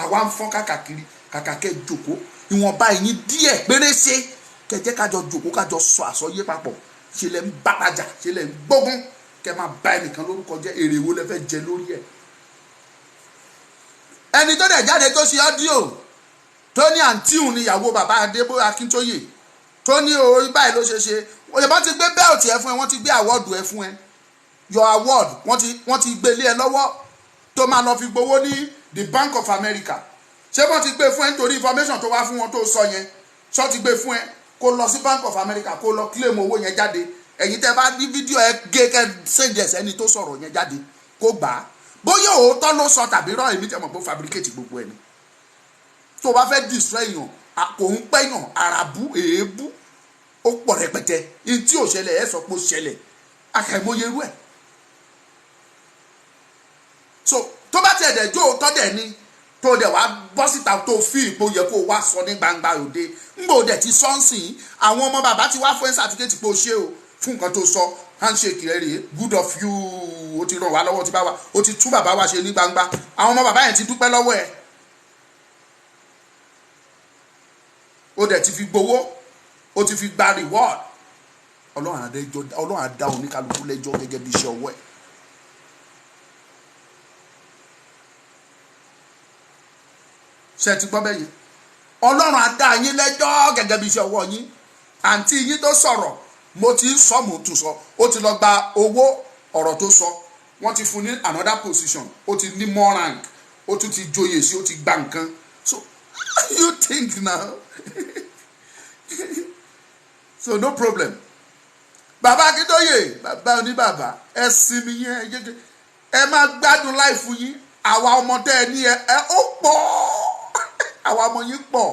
àwa ń fọ́n káàkiri kàkàkẹ́ jòkó ìwọ̀nba ẹ̀yìn díẹ̀ péré ṣe kẹjẹ́ kájọ jòkó kájọ sọ àsọyé papọ̀ ṣe lẹ́ ń bárajà ṣe lẹ́ ń gbógun kẹ máa bá ẹnìkan lórúkọ jẹ́ èrè wo lẹ fẹ́ jẹ lórí ẹ̀. ẹni tó dẹ̀ jáde tó ṣe ọ́díò tó ní àǹtí òun ni ìyàwó bàbá Adébóyè Akíntóyè tó ní orí báyìí ló ṣe ṣe òyìnbó ti gbé bẹ́ẹ̀tì ẹ fún ẹ wọ́n ti gbé àwọ́ọ̀dù ẹ fún ẹ your award wọ́n ti gbé lé ẹ lọ́wọ́ tó máa lọ fi gbowó ní the Bank of America ṣé wọ́n ti gbé fún ẹ nítorí information tó wá fún wọn tó sọ yẹn ṣọ́ ti gbé fún ẹ kó lọ sí Bank of America kó lọ claim owó yẹn jáde ẹ̀yin tẹ́ bá ní fídíò ẹ gé kẹ́ sẹ́ǹdẹ̀sì ẹni tó sọ̀rọ̀ yẹn jáde kó gbà á bóyá òótọ́ ló sọ tàbí rán èmi tẹ́ mọ̀ pé fabricate gbogbo ẹni tó bá fẹ́ destroy èèyàn kò ń pẹ́yàn àràbù èébú ó pọ̀ rẹpẹtẹ ní tí ò ṣẹlẹ̀ ẹ sọ pé ó ṣẹlẹ̀ akẹ́mọye irú ẹ̀ so tó bá tiẹ̀ dẹ̀ jó òótọ́ dẹ̀ ni tó dẹ̀ wá bọ́ síta tó fi ipò yẹ kó wá sọ ní gbangba òde ńgbò dẹ̀ ti sọ́nsìn àwọn ọmọ bàbá ti wá fún ẹ̀ sàtífíkẹ́tì pé ó ṣe o fún nǹkan tó sọ handshake rẹ rèé good of you ó ti ràn wá lọ́wọ́ ti bá wa ó ti tú bàbá wa ṣe ní gbangba àwọn ọmọ bàbá yẹn ti dúpẹ́ lọ́wọ́ ẹ̀ ó dẹ̀ ti fi gbowó ó ti fi gba reward Ọlọ́run á dá oníkálukú lẹ́jọ́ gẹ́gẹ́ bí iṣẹ́ ọwọ́ ẹ̀. ṣe ti gbọ́ bẹ́yìn Ọlọ́run á dá yín lẹ́jọ́ gẹ́gẹ́ bí iṣẹ́ ọwọ́ yín àǹtí yín tó sọ̀rọ̀ mo ti ń sọ mo tún sọ ó ti lọ gba owó ọ̀rọ̀ tó sọ wọ́n ti fún ní another position ó ti ní more rank ó tún ti joyè sí ó ti gba nǹkan so you think now so no problem bàbá Akíntóyè bàbá oníbàbá ẹ sinmi yẹn ẹ máa gbádùn láìfù yín àwa ọmọdé ẹ ní ẹ ó pọ̀ àwa ọmọ yín pọ̀.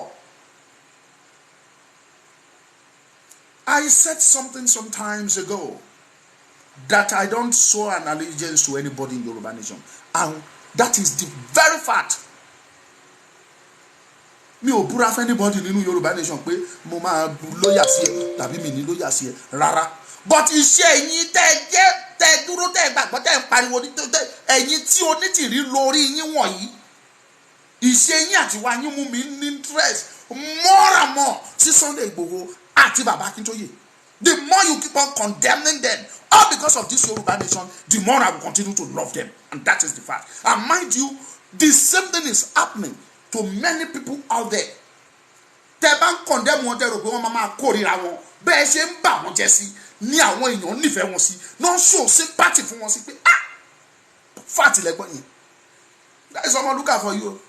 I said something some times ago that I don't show an allegiance to anybody in Yoruba nation, and that is the very fact. Mi ò búra fún anybody nínú Yoruba nation pé mo máa lóyà sí ẹ tàbí mi ní lóyà sí ẹ rárá, but iṣẹ́ ẹ̀yin tẹ́ dúró tẹ́ gbàgbọ́ tẹ́ pariwo ẹ̀yin tí onítìrí lórí yín wọ̀nyí iṣẹ́ yín àti wá yín mú mi ní interest more and more sí Sunday Igboho àti bàbá Akíntóyè. The more you keep on condemning them all because of this Yoruba nation, the more I will continue to love them, and that is the fact. And mind you, the same thing is happening to many people out there. Tẹ́ bá ń condemn wọn tẹ́ rò pé wọ́n máa kórìíra wọn bẹ́ẹ̀ ṣe ń bà wọ́n jẹ́ sí ní àwọn èèyàn nífẹ̀ẹ́ wọn sí náà show sympathy fún wọn sí pé fat lẹ́gbọ́n yẹn. That is someone looking for you.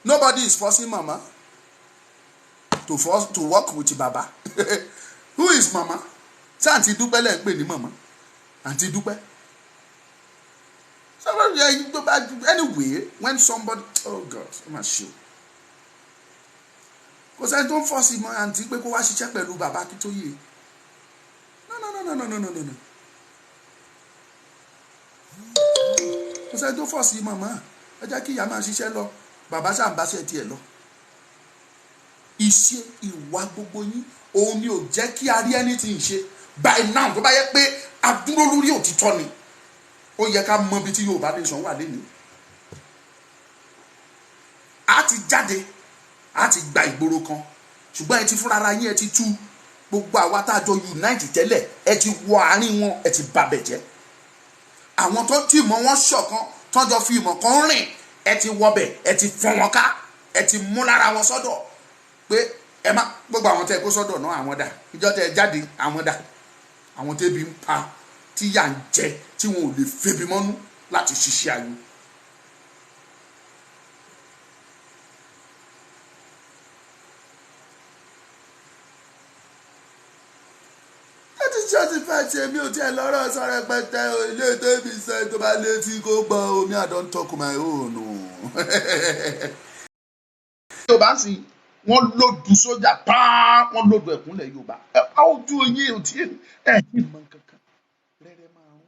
Nobody is forcing mama to work with baba. Who is mama? Ṣé àǹtí Dúpẹ́ lẹ́ ń pè ní mama? Àǹtí Dúpẹ́. Anyway, when somebody, oh God, I'm not sure. Because I don't force him àǹtí pé kó wá ṣiṣẹ́ pẹ̀lú bàbá Akíntóyè. No. Because I don't force him mama. Ẹ jẹ́ kí ìyá máa ṣiṣẹ́ lọ. Bàbá sáà ń bá ṣe tiẹ̀ lọ. Iṣẹ́ ìwà gbogbo yín òun ni ò jẹ́ kí a rí anything ṣe. By now tó bá yẹ pé a dúró lórí òtítọ́ ni ó yẹ ká mọ bí tí Yorùbá nation wà lẹ́nu. A ti jáde a ti gba ìgboro kan ṣùgbọ́n ẹ ti fúnra ara yín ẹ ti tú gbogbo àwa tá a jọ unite tẹ́lẹ̀ ẹ ti wọ àárín wọn ẹ ti babẹ̀ jẹ́. Àwọn tó tí ìmọ̀ wọn ṣọ̀kan tọ́jọ́ fi ìmọ̀ kan rìn ẹ ti wọbẹ̀ ẹ ti fọ́n wọn ká ẹ ti mú lára wọn sọ́dọ̀ pé ẹ má gbogbo àwọn tẹ́ kó sọ́dọ̀ náà àwọn dà ìjọ tẹ́ jáde àwọn dà àwọn tẹ́bi ń pa tí yà ń jẹ tí wọn ò lè febi mọ́nú láti ṣiṣẹ́ ayé. justify ṣe mi ò tiẹ̀ lọ́rọ̀ sọ rẹpẹtẹ ilé tẹ́bi sẹ́ tó bá létí kó gbọ́ omi I don't talk my own. Yorùbá sì wọ́n lòdù sójà pàà wọ́n lòdù ẹ̀kúnlẹ̀ Yorùbá ojú yín ò tí ẹ̀ ní mọ kankan rẹ́rẹ́ máa ń.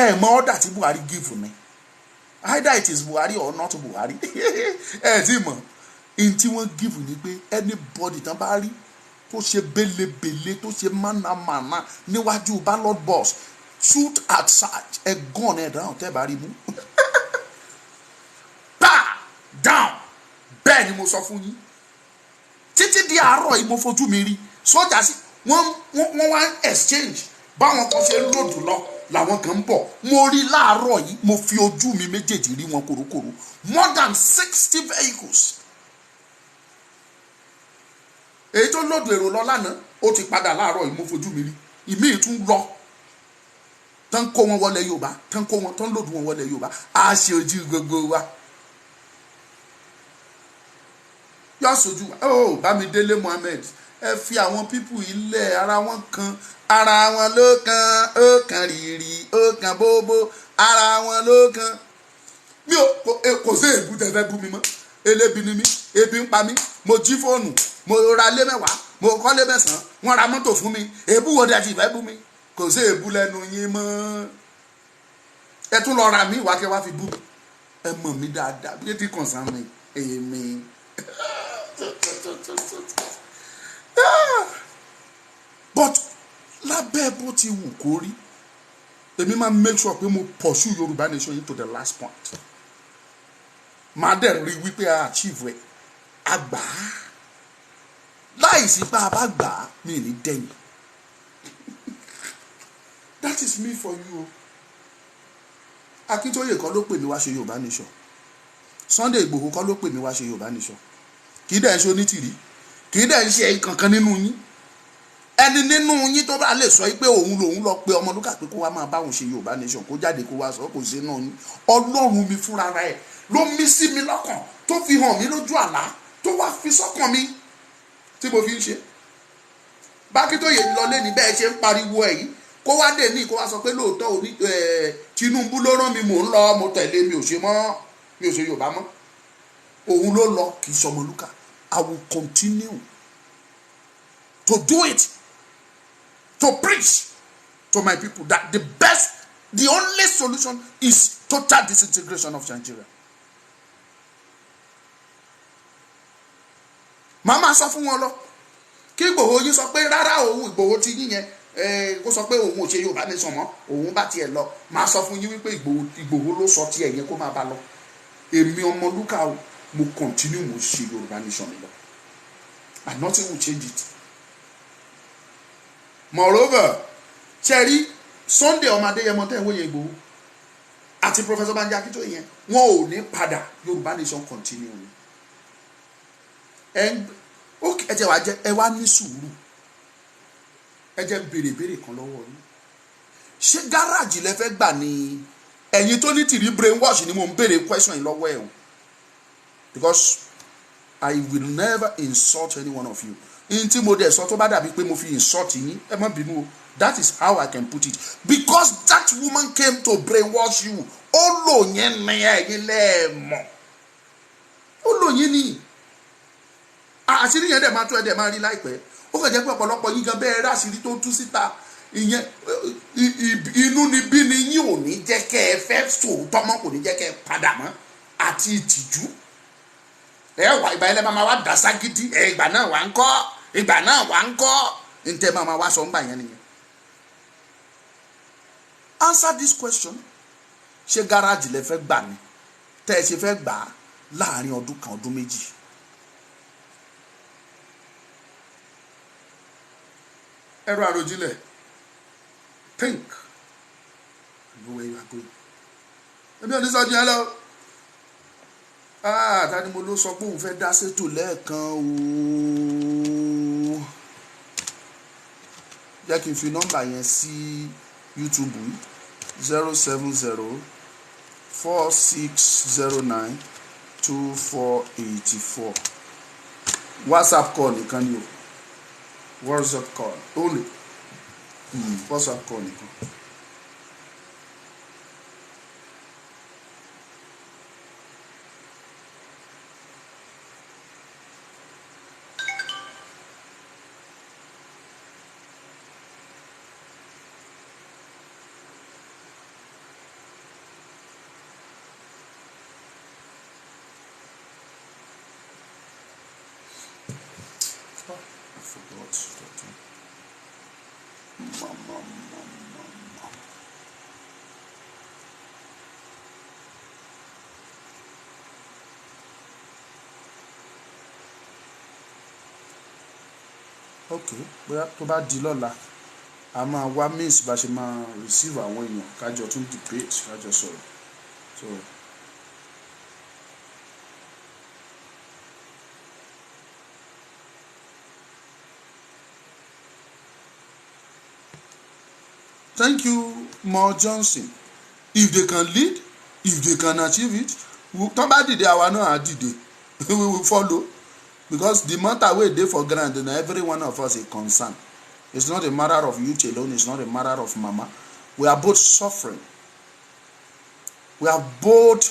ẹ mọ ọ́dà tí Buhari give mi either it is Buhari or not Buhari ẹ tí mọ in tí wọ́n give ni pé anybody tán bá rí tó ṣe belebele tó ṣe mánamàná níwájú ballot box shoot at search ẹ̀gàn ẹ̀ dáhùn tẹ́ bá rí mú pa down bẹ́ẹ̀ ni mo sọ fún yín títí di àárọ̀ yìí mo fojú mi rí sójà sí wọ́n wá exchange báwọn kan ṣe ń lòdù lọ làwọn kan ń bọ̀ mo rí láàárọ̀ yìí mo fi ojú mi méjèèjì rí wọn kòrókòró more than 60 vehicles. èyí tó lòdù èrò lọ lánàá ó ti padà láàárọ̀ yìí mo fojú mi rí ìmíì tún lọ tán kó wọn wọlé Yorùbá tán kó wọn tán lòdù wọn wọlé Yorùbá á ṣe ojú gbogbo wa. yọ sojú oh Bámidélé Mohammed ẹ fi àwọn pípù ilẹ̀ ara wọn kan ara wọn ló kan ó kan rìrì ó kan bóbó ara wọn ló kan mi ò kò sí èébú tẹ́fẹ́ bú mi mọ́ elébi ni mí ebi ń pa mí mo jí fóònù mo ra lé mẹ́wàá mo kọ́ lé mẹ́sàn-án wọ́n ra mọ́tò fún mi èébú wo dẹ̀ ti ìfẹ́ bú mi kò sí èébú lẹ́nu yín mọ́ ẹ tún lọ ra mí ìwákẹ́ wá fi bú mi ẹ mọ̀ mí dáadáa bí etí kàn sáà mi èmi. But lábẹ́ bó ti wù kó rí èmi máa make sure pé mo pursue Yorùbá nation yìí to the last point máa dẹ̀ rí wípé a achieve ẹ̀ àgbà láìsí pé a bá gbà á mi ní dẹ́yìn. That is me for you. Akíntóyè kọ́ ló pè mí wá ṣe Yorùbá nation Sunday Ìgbòho kọ́ ló pè mí wá ṣe Yorùbá nation kì í dẹ̀ ń ṣe onítìrí kì í dẹ̀ ń ṣe kankan nínú yín ẹni nínú yín tó bá lè sọ pé òun lòun lọ pé Ọmọlúkà pé kó wá máa báwọn ṣe Yorùbá nation kó jáde kó wá sọ kò sí náà yín Ọlọ́run mi fúnra rẹ̀ ló mí sí mi lọ́kàn tó fi hàn mí lójú àlá tó wá fi sọ́kàn mi tí mo fi ń ṣe. Bákíntóyè lọ lé ní bẹ́ẹ̀ ṣe ń pariwo ẹ̀ yìí kó wá dé ní kó wá sọ pé lóòótọ́ òní Tinubu ló rán mi mò ń lọ mo tẹ̀lé mi ò ṣe Yorùbá mọ́ òun ló lọ kì í ṣe Ọmọlúkà. I will continue to do it to preach to my people that the only solution is total disintegration of Nigeria. Màmá sọ fún wọn lọ kí Ìgbòho yín sọ pé rárá òun Ìgbòho ti yín yẹn kó sọ pé òun ò ṣe Yorùbá nation mọ́ òun bá tiẹ̀ lọ máa sọ fún yín wípé Ìgbòho ló sọ tiẹ̀ yẹn kó máa bá lọ èmi Ọmọlúkà o mo continue mo ṣe Yorùbá nation mi lọ and nothing will change it. Moreover cherry Sunday ọmọ Adéyẹmọ tẹ́ ẹ̀ wọ́n yẹn Ìgbòho àti Professor Banji Akíntóyè yẹn wọn ò ní padà Yorùbá nation continue ni ẹ jẹ́ wá jẹ́ ẹ wá ní sùúrù ẹ jẹ́ béèrè kan lọ́wọ́ yín ṣé gáràjì lẹ fẹ́ gbà ní ẹ̀yin tó ní tìrí brainwash ni mo ń béèrè question yìí lọ́wọ́ ẹ̀ o because I will never insult any one of you in tí mo dẹ̀ sọ tó bá dàbí pé mo fi insult yín ẹ má bínú o that is how I can put it because that woman came to brainwash you ó lò yẹn ní ẹ̀yin lẹ́ẹ̀mọ̀ ó lò yín ní àṣírí yẹn dẹ̀ máa tó ẹ̀ dẹ̀ máa rí láìpẹ́ ó kàn jẹ́ pé ọ̀pọ̀lọpọ̀ yín gan bẹ́ẹ̀ ráṣírí tó tú síta ìyẹn inú ni bí ni yín ò ní jẹ́ kẹ́ ẹ fẹ́ sòótọ́ mọ́ kò ní jẹ́ kẹ́ ẹ padà mọ́ àti ìtìjú ẹ wà ìgbà yẹn lẹ́ máa wá dàsá gidi ìgbà náà wà ń kọ́ ntẹ́ máa wá sọ ń gbà yẹn nìyẹn. Answer this question ṣé gáràjì lẹ fẹ́ gbà ní tẹ́ ẹ ṣe fẹ́ gbà á láàrin ọdún kan ọdún méjì. Ẹ̀rọ àròjinlẹ̀ think know where you are going. Ẹbí ọdún sọ́jú yẹn lọ. Tani mo ló sọ pé òun fẹ́ dá sétò lẹ́ẹ̀kan o. Jẹ́ kí n fi nọ́mbà yẹn sí YouTube 07046092484 WhatsApp call nìkan ni o, WhatsApp call only. WhatsApp call nìkan. I forgot. Mama. Okay, bóyá tó bá di lọ́la a máa wá means bá ṣe máa receive àwọn èèyàn kájọ tún debate kájọ sọ̀rọ̀. So thank you, Mo Johnson. If they can lead, if they can achieve it, tó bá dìde àwa náà á dìde. We will follow, because the matter wey dey for ground na every one of us a concern. It's not a matter of youth alone, it's not a matter of mama. We are both suffering. We are both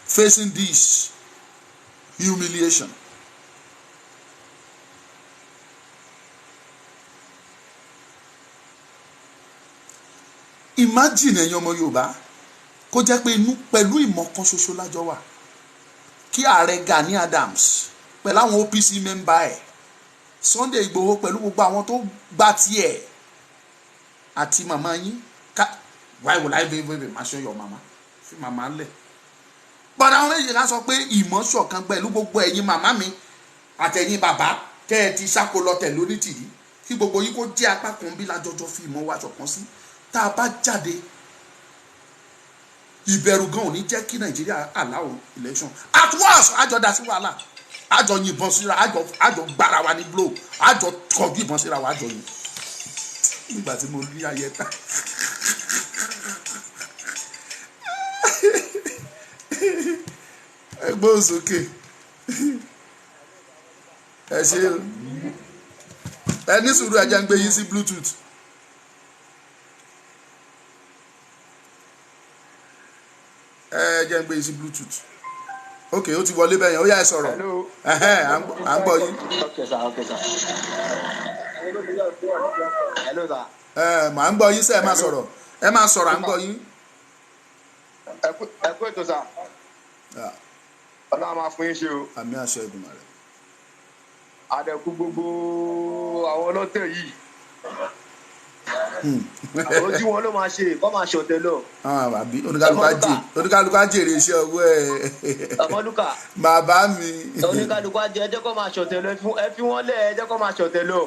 facing this humiliation. Imagine ẹ̀yin ọmọ Yorùbá kó jẹ́ pé inú pẹ̀lú ìmọ̀ kan ṣoṣo lájọ wà, kí ààrẹ Gani Adams pẹ̀lú àwọn OPC mẹ́mbà ẹ̀, Sunday Igboho pẹ̀lú gbogbo àwọn tó gbà tiẹ̀ àti màmá yín why will I be mention your mama fi màmá lẹ̀. Bọ́dà àwọn méjì ká sọ pé ìmọ̀ ṣọ̀kan pẹ̀lú gbogbo ẹ̀yin màmá mi àtẹ̀yin bàbá tẹ́ ẹ ti ṣáko lọ tẹ̀ lórí tìrí, kí gbogbo yín kó jẹ́ apá kan bí lájọjọ́ fi ìmọ̀ wa ṣọ̀kan sí. Tá a bá jáde ìbẹ̀rù gan ò ní jẹ́ kí Nàìjíríà allow election. At once àjọ dá sí wàhálà, àjọ yìnbọn síra, àjọ gbára wa ní blow, àjọ kọjú ìbọn síra wa, àjọ yìí. Nígbà tí mo rí ayẹta ẹgbẹ́ òsókè ẹ ṣe ẹ ní sùúrù, ẹjẹ ń gbé yín sí Bluetooth. Ẹjẹ ń gbé yín sí Bluetooth. Ok, ó ti wọlé bẹ́yẹn, ó yá ẹ sọ̀rọ̀. À ń gbọ́ yín. Mà ń gbọ́ yín sẹ́, ẹ máa sọ̀rọ̀, ẹ máa sọ̀rọ̀, à ń gbọ́ yín. Ẹ kú ètò sà. Ọlọ́run máa fún yín ṣe o. Àmì àṣẹ Èdùmàrè. Àdẹ̀kù gbogbo àwọn ọlọ́tẹ̀ yìí. Ojú wọn ló máa ṣe, kọ́ máa ṣọ̀tẹ̀ lọ. Àbí oníkálukú á jèrè iṣẹ́ owó ẹ̀. Ọmọlúkà. Bàbá mi. Oníkálukú á jẹ ẹjẹ́ kọ́ máa ṣọ̀tẹ̀ lọ, ẹ fi wọ́n lẹ̀ ẹjẹ́ kọ́ máa ṣọ̀tẹ̀ lọ.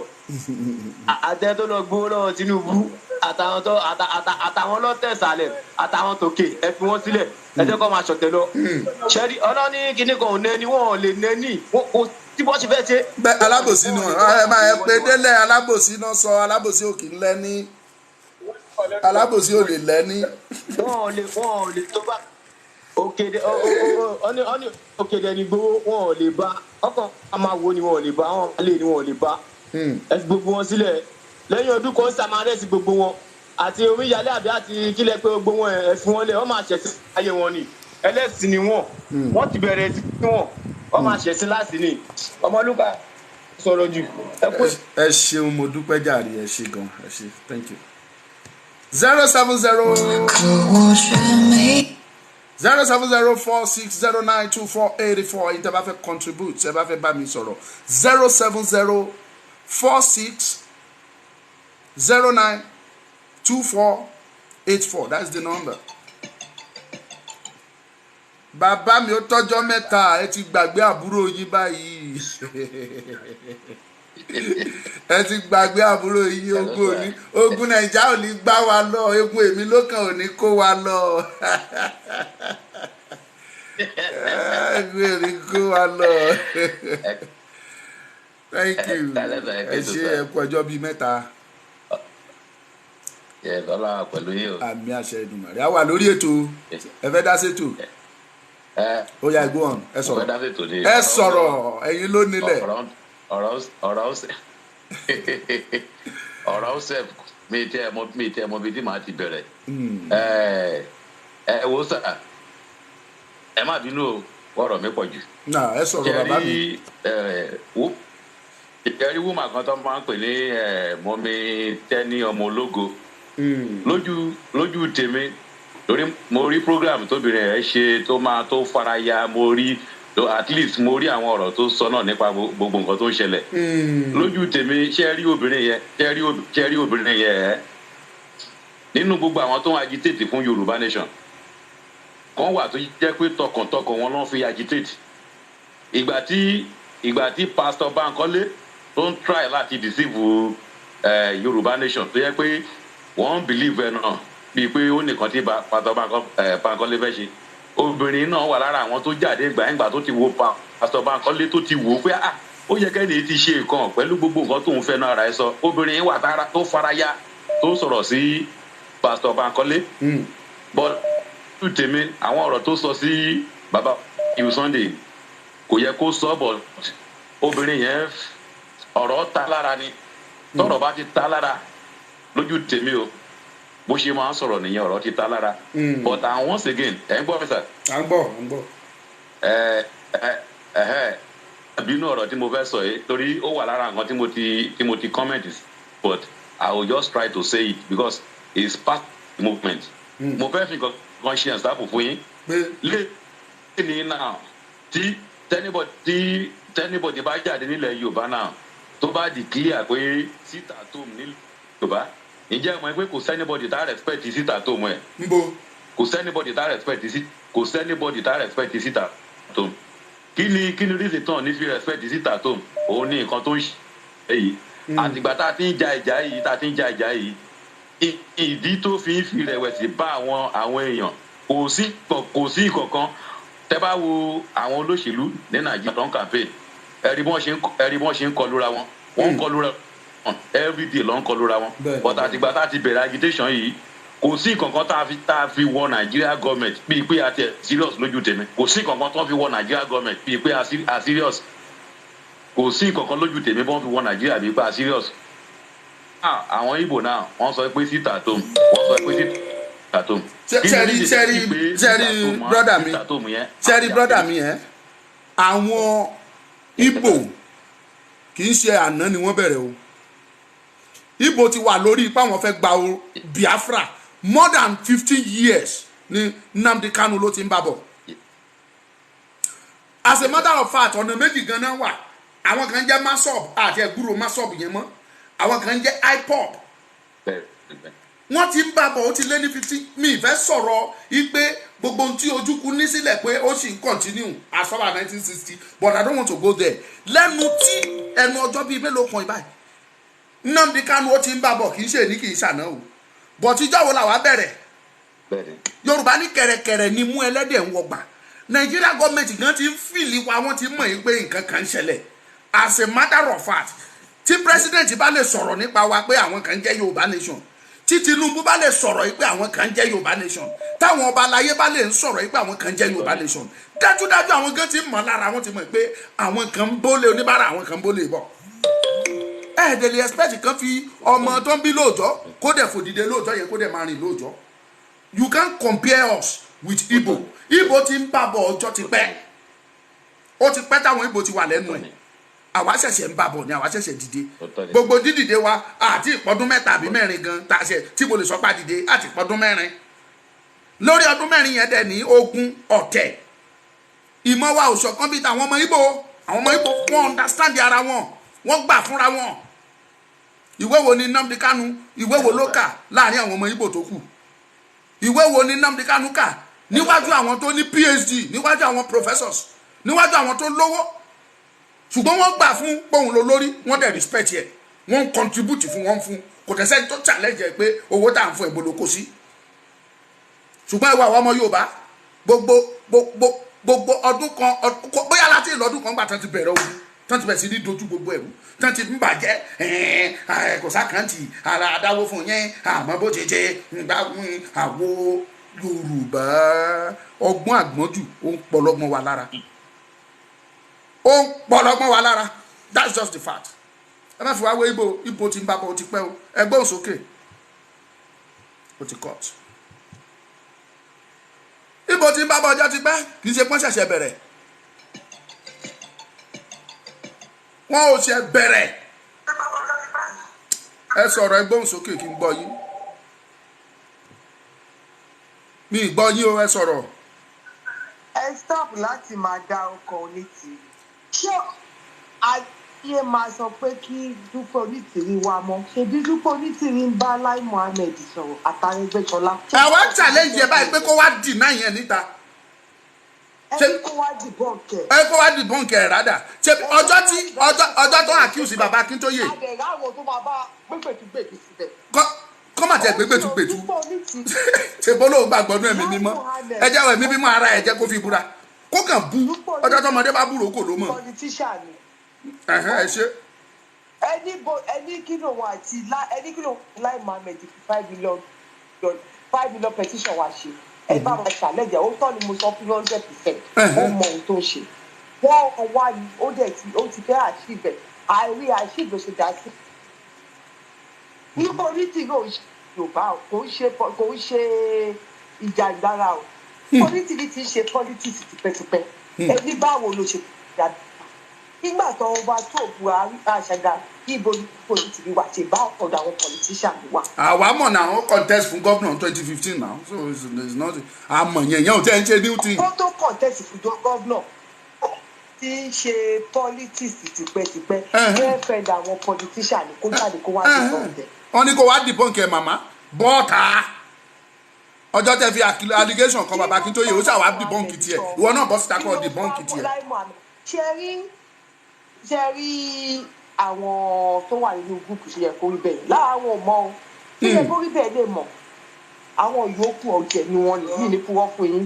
Àtẹ tó lọ gbówó lọ́wọ́ Tinubu àtàwọn ọlọ́tẹ̀ ìsàlẹ̀ àtàwọn tòkè, ẹ fi wọ́n sílẹ̀ ẹjẹ́ kọ́ máa ṣọ̀tẹ̀ lọ. Ṣẹ́rí ọlọ́ni kíní kan ò nẹni, wọ́n ò lè nẹni, tí bọ́ ṣe fẹ́ ṣe. Bẹ́ẹ̀ alábòsí náà ẹ máa ẹ pé délẹ̀, alábòsí náà sọ alábòsí ò kì í lẹ́ni, alábòsí ò lè lẹ́ni. Wọ́n ò lè tó bá òkèdè ní gbowó, wọn ò lè bá ọkàn a máa wo ni wọn ò lè bá, àwọn alẹ́ ni wọn ò lè bá. Ẹ fi gbogbo wọn sílẹ̀ lẹ́yìn ọdún kan samarẹ́sì gbogbo wọn àti omíyalé àbí àti kílẹ̀ pé gbogbo wọn ẹ fi wọn lẹ̀, wọ́n máa ṣẹ̀sìn ayé wọn ni, ẹlẹ́sìn ni wọ́n ti bẹ̀rẹ̀ sí wọ́n máa ṣẹ̀sìn láti ní. Ọmọlúkà sọ̀rọ̀ jù. Ẹ ṣeun, mo dúpẹ́ jàre, ẹ ṣe gan, ẹ ṣe, thank you. 07046092484 yìí tẹ́ bá fẹ́ contribute, tẹ́ bá fẹ́ bá mi sọ̀rọ̀ 07046092484, that's the number. Bàbá mi ó tọ́jọ́ mẹ́ta, ẹ ti gbàgbé àbúrò yín báyìí. Ẹ ti gbàgbé àbúrò yín, ogun Nàìjíríà ò ní gbá wa lọ, egun èmi lókàn ò ní kó wa lọ. Egun èmi kó wa lọ. Thank you. Ẹ ṣe ẹ kú ọjọ́ bíi mẹ́ta. Yes, ọlá pẹ̀lú yín o. àmì àṣẹ Èdùmàrè á wà lórí ètò ẹ fẹ́ dá sétò ó yá go on ẹ Mo fẹ́ sọ̀rọ̀ dá sí tòde. ẹ sọ̀rọ̀ ẹ̀yin ló nílẹ̀. Ọ̀rọ̀ ọ̀sẹ̀ mi tẹ́ mọ bí tí màá ti bẹ̀rẹ̀. Ẹ wo sà, ẹ má bínú o, ọ̀rọ̀ mi pọ̀ jù. Ẹ sọ̀rọ̀ bàbá mi. Ìjẹ́rí wúmà kan tó máa ń pè ní mọ́mí Tẹ́ni ọmọ ológo. Lójú tèmi, lórí mo rí program tóbìnrin rẹ̀ ṣe tó faraya, mo rí at least mo rí àwọn ọ̀rọ̀ tó sọ náà nípa gbogbo nǹkan tó ń ṣẹlẹ̀. Lójú tèmi, ṣé rí obìnrin yẹn nínú gbogbo àwọn tó ń agitate fún Yorùbá nation kan wà tó jẹ́ pé tọkàntọkàn wọn ló ń fi agitate. Ìgbà tí Pastor Bankole tó ń try láti deceive Yorùbá nation tó yẹ pé wọ́n believe ẹ̀ náà bíi pé ó nìkan tí Pastor Bankole fẹ́ ṣe. Obìnrin náà wà lára àwọn tó jáde ìgbà tó ti wo Pastor Bankole tó ti wò ó pé ó yẹ kẹ́ni ti ṣe nǹkan pẹ̀lú gbogbo nǹkan tó ń fẹ́ náà ara ẹ sọ. Obìnrin wà tó faraya tó sọ̀rọ̀ sí Pastor Bankole. But tèmi àwọn ọ̀rọ̀ tó sọ sí bàbá Ìwù Sunday kò yẹ kó sọ, but obìnrin yẹn ọ̀rọ̀ ta lára ni. Tọ́rọ̀ bá ti ta lára lójú tèmi o, bó ṣe máa ń sọ̀rọ̀ nìyẹn, ọ̀rọ̀ ti ta lára. But once again, ẹ̀ ń gbọ́ mi sà. à ń gbọ́. Bínú ọ̀rọ̀ tí mo fẹ́ sọ yìí torí ó wà lára nǹkan tí mo ti comment, but I will just try to say it because it's part of the movement. Mo fẹ́ fi nǹkan ṣe ẹ̀sàpò fún yín. Lé ní náà tí tẹ́nibọ̀dì bá jáde nílẹ̀ Yorùbá náà tó bá declare pé síta tó mu nílẹ̀ Yorùbá, ǹjẹ́ ẹ mọ̀ pé kò sẹ́nibọ̀dì tá respect síta tó mu ẹ̀? Kò sẹ́nibọ̀dì tá respect síta tó mu. Kí ni reason tán ní fi respect síta tó mu? Òun ní nǹkan tó ń ṣe èyí. Àtìgbà tá a ti ń ja ìjà yìí ìdí tó fi rẹ̀wẹ̀sì bá àwọn èèyàn kò sí kankan. Tẹ́ bá wo àwọn olóṣèlú ní Nàìjíríà tó ń campaign, ẹ̀rí bọ́n ṣe ń kọlura wọn. Wọ́n ń kọlura wọn everyday ló ń kọlura wọn. But àtìgbà tá a ti bẹ̀rẹ̀ agitation yìí kò sí kankan tá a fi wọ Nigeria government bíi pé a ti serious lójú tèmi. Kò sí kankan tó fi wọ Nigeria government bíi pé a serious. Kò sí kankan lójú tèmi bọ́n fi wọ Nigeria bíi pé a serious. Àwọn Igbo náà wọ́n sọ pé síta tó mu. Sẹ́rí brọ́dà mi ẹ̀ àwọn Igbo kì í ṣe àná ni wọ́n bẹ̀rẹ̀ o. Igbo ti wà lórí ipá wọn fẹ́ gba Biafra more than 15 years ni Nnamdi Kanu ló ti ń bá bọ̀. As a matter of fact, ọ̀nà méjì gan-an wà. Àwọn kan jẹ́ masob àti ẹ̀gbúrò masob yẹn mọ́. Àwọn kan jẹ́ IPOB. Wọ́n ti ń bá bọ̀ ó ti lé ní 50. Mi ìfẹ́ sọ̀rọ̀ ipe gbogbo ohun tí Ojukwu ní sílẹ̀ pé ó sì ń continue as far as 1960, but I don't want to go there. Lẹ́nu tí ẹnu ọjọ́ bíi mélòó kan ìbáyìí Nnamdi Kanu ó ti ń bá bọ̀ kì í ṣe ní kì í ṣàná o, but ìjọ́ wo làwa bẹ̀rẹ̀? Yorùbá ní kẹ̀rẹ̀kẹ̀rẹ̀ ni mú ẹlẹ́dẹ̀ ń wọgbà. Nigeria government gan ti ń fìlì wa, wọ́n ti mọ̀ yín pé nǹkan kan ń ṣẹlẹ̀. As a matter of fact, tí president bá lè sọ̀rọ̀ nípa wa pé àwọn kan jẹ́ Yorùbá nation, tí Tinubu bá lè sọ̀rọ̀ yìí pé àwọn kan jẹ́ Yorùbá nation, táwọn ọba aláyé bá lè ń sọ̀rọ̀ yìí pé àwọn kan jẹ́ Yorùbá nation, dájúdájú àwọn gan ti mọ̀ lára, wọ́n ti mọ̀ pé àwọn kan ń bólé oníbàárà, àwọn kan ń bólé bọ̀. Ẹ̀ẹ́dẹ̀lẹ̀ expect kan fi ọmọ tó ń bí lóòjọ́ kó dẹ̀ fòdìdé lóòjọ́ yẹn kó dẹ̀ máa rìn lóòjọ́. You can't compare us with Igbo. Igbo ti ń bá bọ̀ ọjọ́ ti pẹ́. Ó ti pẹ́ táwọn Igbo ti wà lẹ́nu ẹ̀. Àwa ṣẹ̀ṣẹ̀ ń bá bọ̀ ni àwa ṣẹ̀ṣẹ̀ dìde. Gbogbo dídìde wa àti ìpọ́dún mẹ́ta àbí mẹ́rin gan tá a ṣe tí mo lè sọ pa dìde àti ìpọ́dún mẹ́rin. Lórí ọdún mẹ́rin yẹn dẹ̀ ní ogun ọ̀tẹ̀. Ìmọ̀ wa ò ṣọ̀kan bíi tàwọn ọmọ Igbo. Àwọn ọmọ Igbo wọ́n understand ara wọn. Wọ́n gbà fúnra wọn. Ìwé wo ni Nnamdi Kanu ìwé wo ló kà láàrin àwọn ọmọ Igbo tó kù? Ìwé wo ni Nnamdi Kanu kà níwájú àwọn tó ní PhD, níwájú àwọn professors, níwájú àwọn tó lówó? Ṣùgbọ́n wọ́n gbà fún pòun ló lórí, wọ́n dẹ̀ respect yẹ, wọ́n contribute fún wọn fún, kò tẹ̀sẹ̀ tó challenge ẹ̀ pé owó tá à ń fún ìbò ló kó sí. Ṣùgbọ́n ìwà àwọn ọmọ Yorùbá gbogbo ọdún kan bóyá láti ìlọ́dún kan gbà tán ti bẹ̀rẹ̀ ogun tán ti bẹ̀rẹ̀ sí ní dojú gbogbo ẹ̀rú tán ti ń bàjẹ́ kò sákàǹtì ara adáwó fún yẹn àmọ́ bó ṣe jẹ́ àwo Yorùbá ọgbọ́n àgbọ́njù ó ń pọlọ́gbọ́n wa lára ó ń pọlọ́gbọ́n wa lára that's just the fact ẹ má fi wá wé ibo tí ń bá bọ̀ ó ti pẹ́ o ẹgbẹ́ òsókè ó ti cut ibo tí ń bá bọ̀ ọjọ́ ti pẹ́ kì í ṣe pọ́n ṣẹ̀ṣẹ̀ bẹ̀rẹ̀ wọn ò ṣe bẹ̀rẹ̀ ẹ sọ̀rọ̀ ẹgbẹ́ òsókè kí n gbọ́ yín mi gbọ́ yín o ẹ sọ̀rọ̀. ẹ stop láti máa dá ọkọ̀ onítìrí ṣé ayé máa sọ pé kí Dúpẹ́ Onítìrí wá mọ́ ṣebí Dúpẹ́ Onítìrí ń bá Lai Mohammed sọ̀rọ̀ àtàrẹgbẹ́sọlá. ẹ wá challenge ẹ báyìí pé kó wá deny yẹn níta. ẹ kó wá dìbọ̀nkẹ̀. ẹ kó wá dìbọ̀nkẹ̀ rádà ṣe ọjọ́ tó accuse bàbá Akíntóyè. àbẹ̀rẹ̀ àwọn tó máa bá gbẹ̀gbẹ̀túgbètú síbẹ̀. kọ́ mà tẹ̀ gbẹ̀gbẹ̀túgbètú ṣe bọ́ lóun gbàgbọ́ nú ẹ̀mí mímọ́ ẹ jẹ́ ẹ̀mí mímọ́ ara ẹ̀ jẹ́ kó fi búra kó kàn bú ọjọ́ tọmọdé bá búrò kò ló mọ̀. ẹ ṣe. ẹni kí ló wọn àti ẹni kí ló Lai Mohammed fi $5 million petition wa ṣe ẹ bá wọn ṣàlẹ́jà ó tọ́ ni mo sọ fún 100% ó mọ ohun tó ń ṣe wọ́n wá ní ó ti fẹ́ àṣìbẹ̀ àìrí àṣìbẹ̀ ṣe dá sí. níbo ní tí yóò ṣe Yorùbá kò ń ṣe ìjà ìgbára o pọ́lítìkì ti ṣe pọ́lítìkì tipẹ́tipẹ́ ẹni báwo ló ṣe dàbí nígbà tó wọn bá tó Buhari àṣàgà kí ibo pọ́lítìkì wà ṣe bá ọ̀dọ̀ àwọn politician wà. àwa mọ̀ náà wọ́n contest fún gómìnà 2015 now so it's not àmọ̀ yẹn ò tẹ́ ń ṣe new thing. wọ́n tó contest fún gómìnà tí ń ṣe politics tipẹ́tipẹ́ wọ́n fẹ́ da àwọn politician kó jáde kó wá sí ọ̀dẹ̀. wọ́n ní kó wá dìbọ̀nkẹ̀ màmá bọ́ọ̀tà ọjọ́ tẹ́ fi allegation kan bàbá Akíntóyè ó ṣàwá dìbọ̀nkì tiẹ̀ ìwọ náà bọ́ síta kọ́ dìbọ̀nkì tiẹ̀. ṣe rí àwọn tó wà nínú gúúpù ṣe yẹ kó rí bẹ́ẹ̀ lára àwọn ọmọ o ṣe yẹ kó rí bẹ́ẹ̀ lè mọ̀ àwọn yòókù ọ̀jẹ̀ ni wọ́n ní ní kúrọ́ fún yín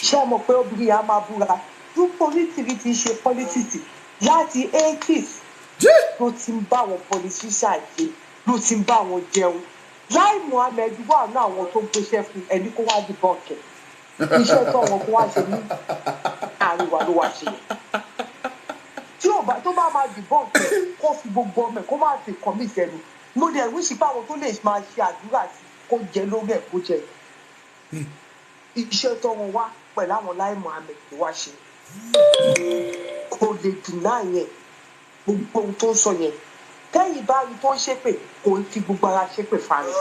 ṣé mọ̀ pé obìnrin yà máa búra Dúpẹ́ Onítìrí ti ṣe pọ́lítíìsì láti 80s ló ti ń bá àwọn politician ṣe ló ti ń bá wọn jẹun Lai Mohammed wà ní àwọn tó gbéṣẹ́ fún ẹni kó wá dìbọ̀nkẹ̀ iṣẹ́ tó wọn kó wá ṣe ní àárín wa ló wá ṣe tó bá máa dìbọ̀nkẹ̀ kó fi gbogbo ọmọ ẹ̀ kó máa fi kọ́ mí sẹ́nu mo dẹ̀ wíṣí báwọn tó lè máa ṣe àdúrà sí kó jẹ lórí ẹ̀ kó jẹ iṣẹ́ tó wọn wá pẹ̀lú àwọn Lai Mohammed tó wá ṣe kò lè dùnà yẹn gbogbo ohun tó ń sọ yẹn tẹ́yìn bá rí tó ń ṣépè kò ń fi gbogbo ara ṣépè fara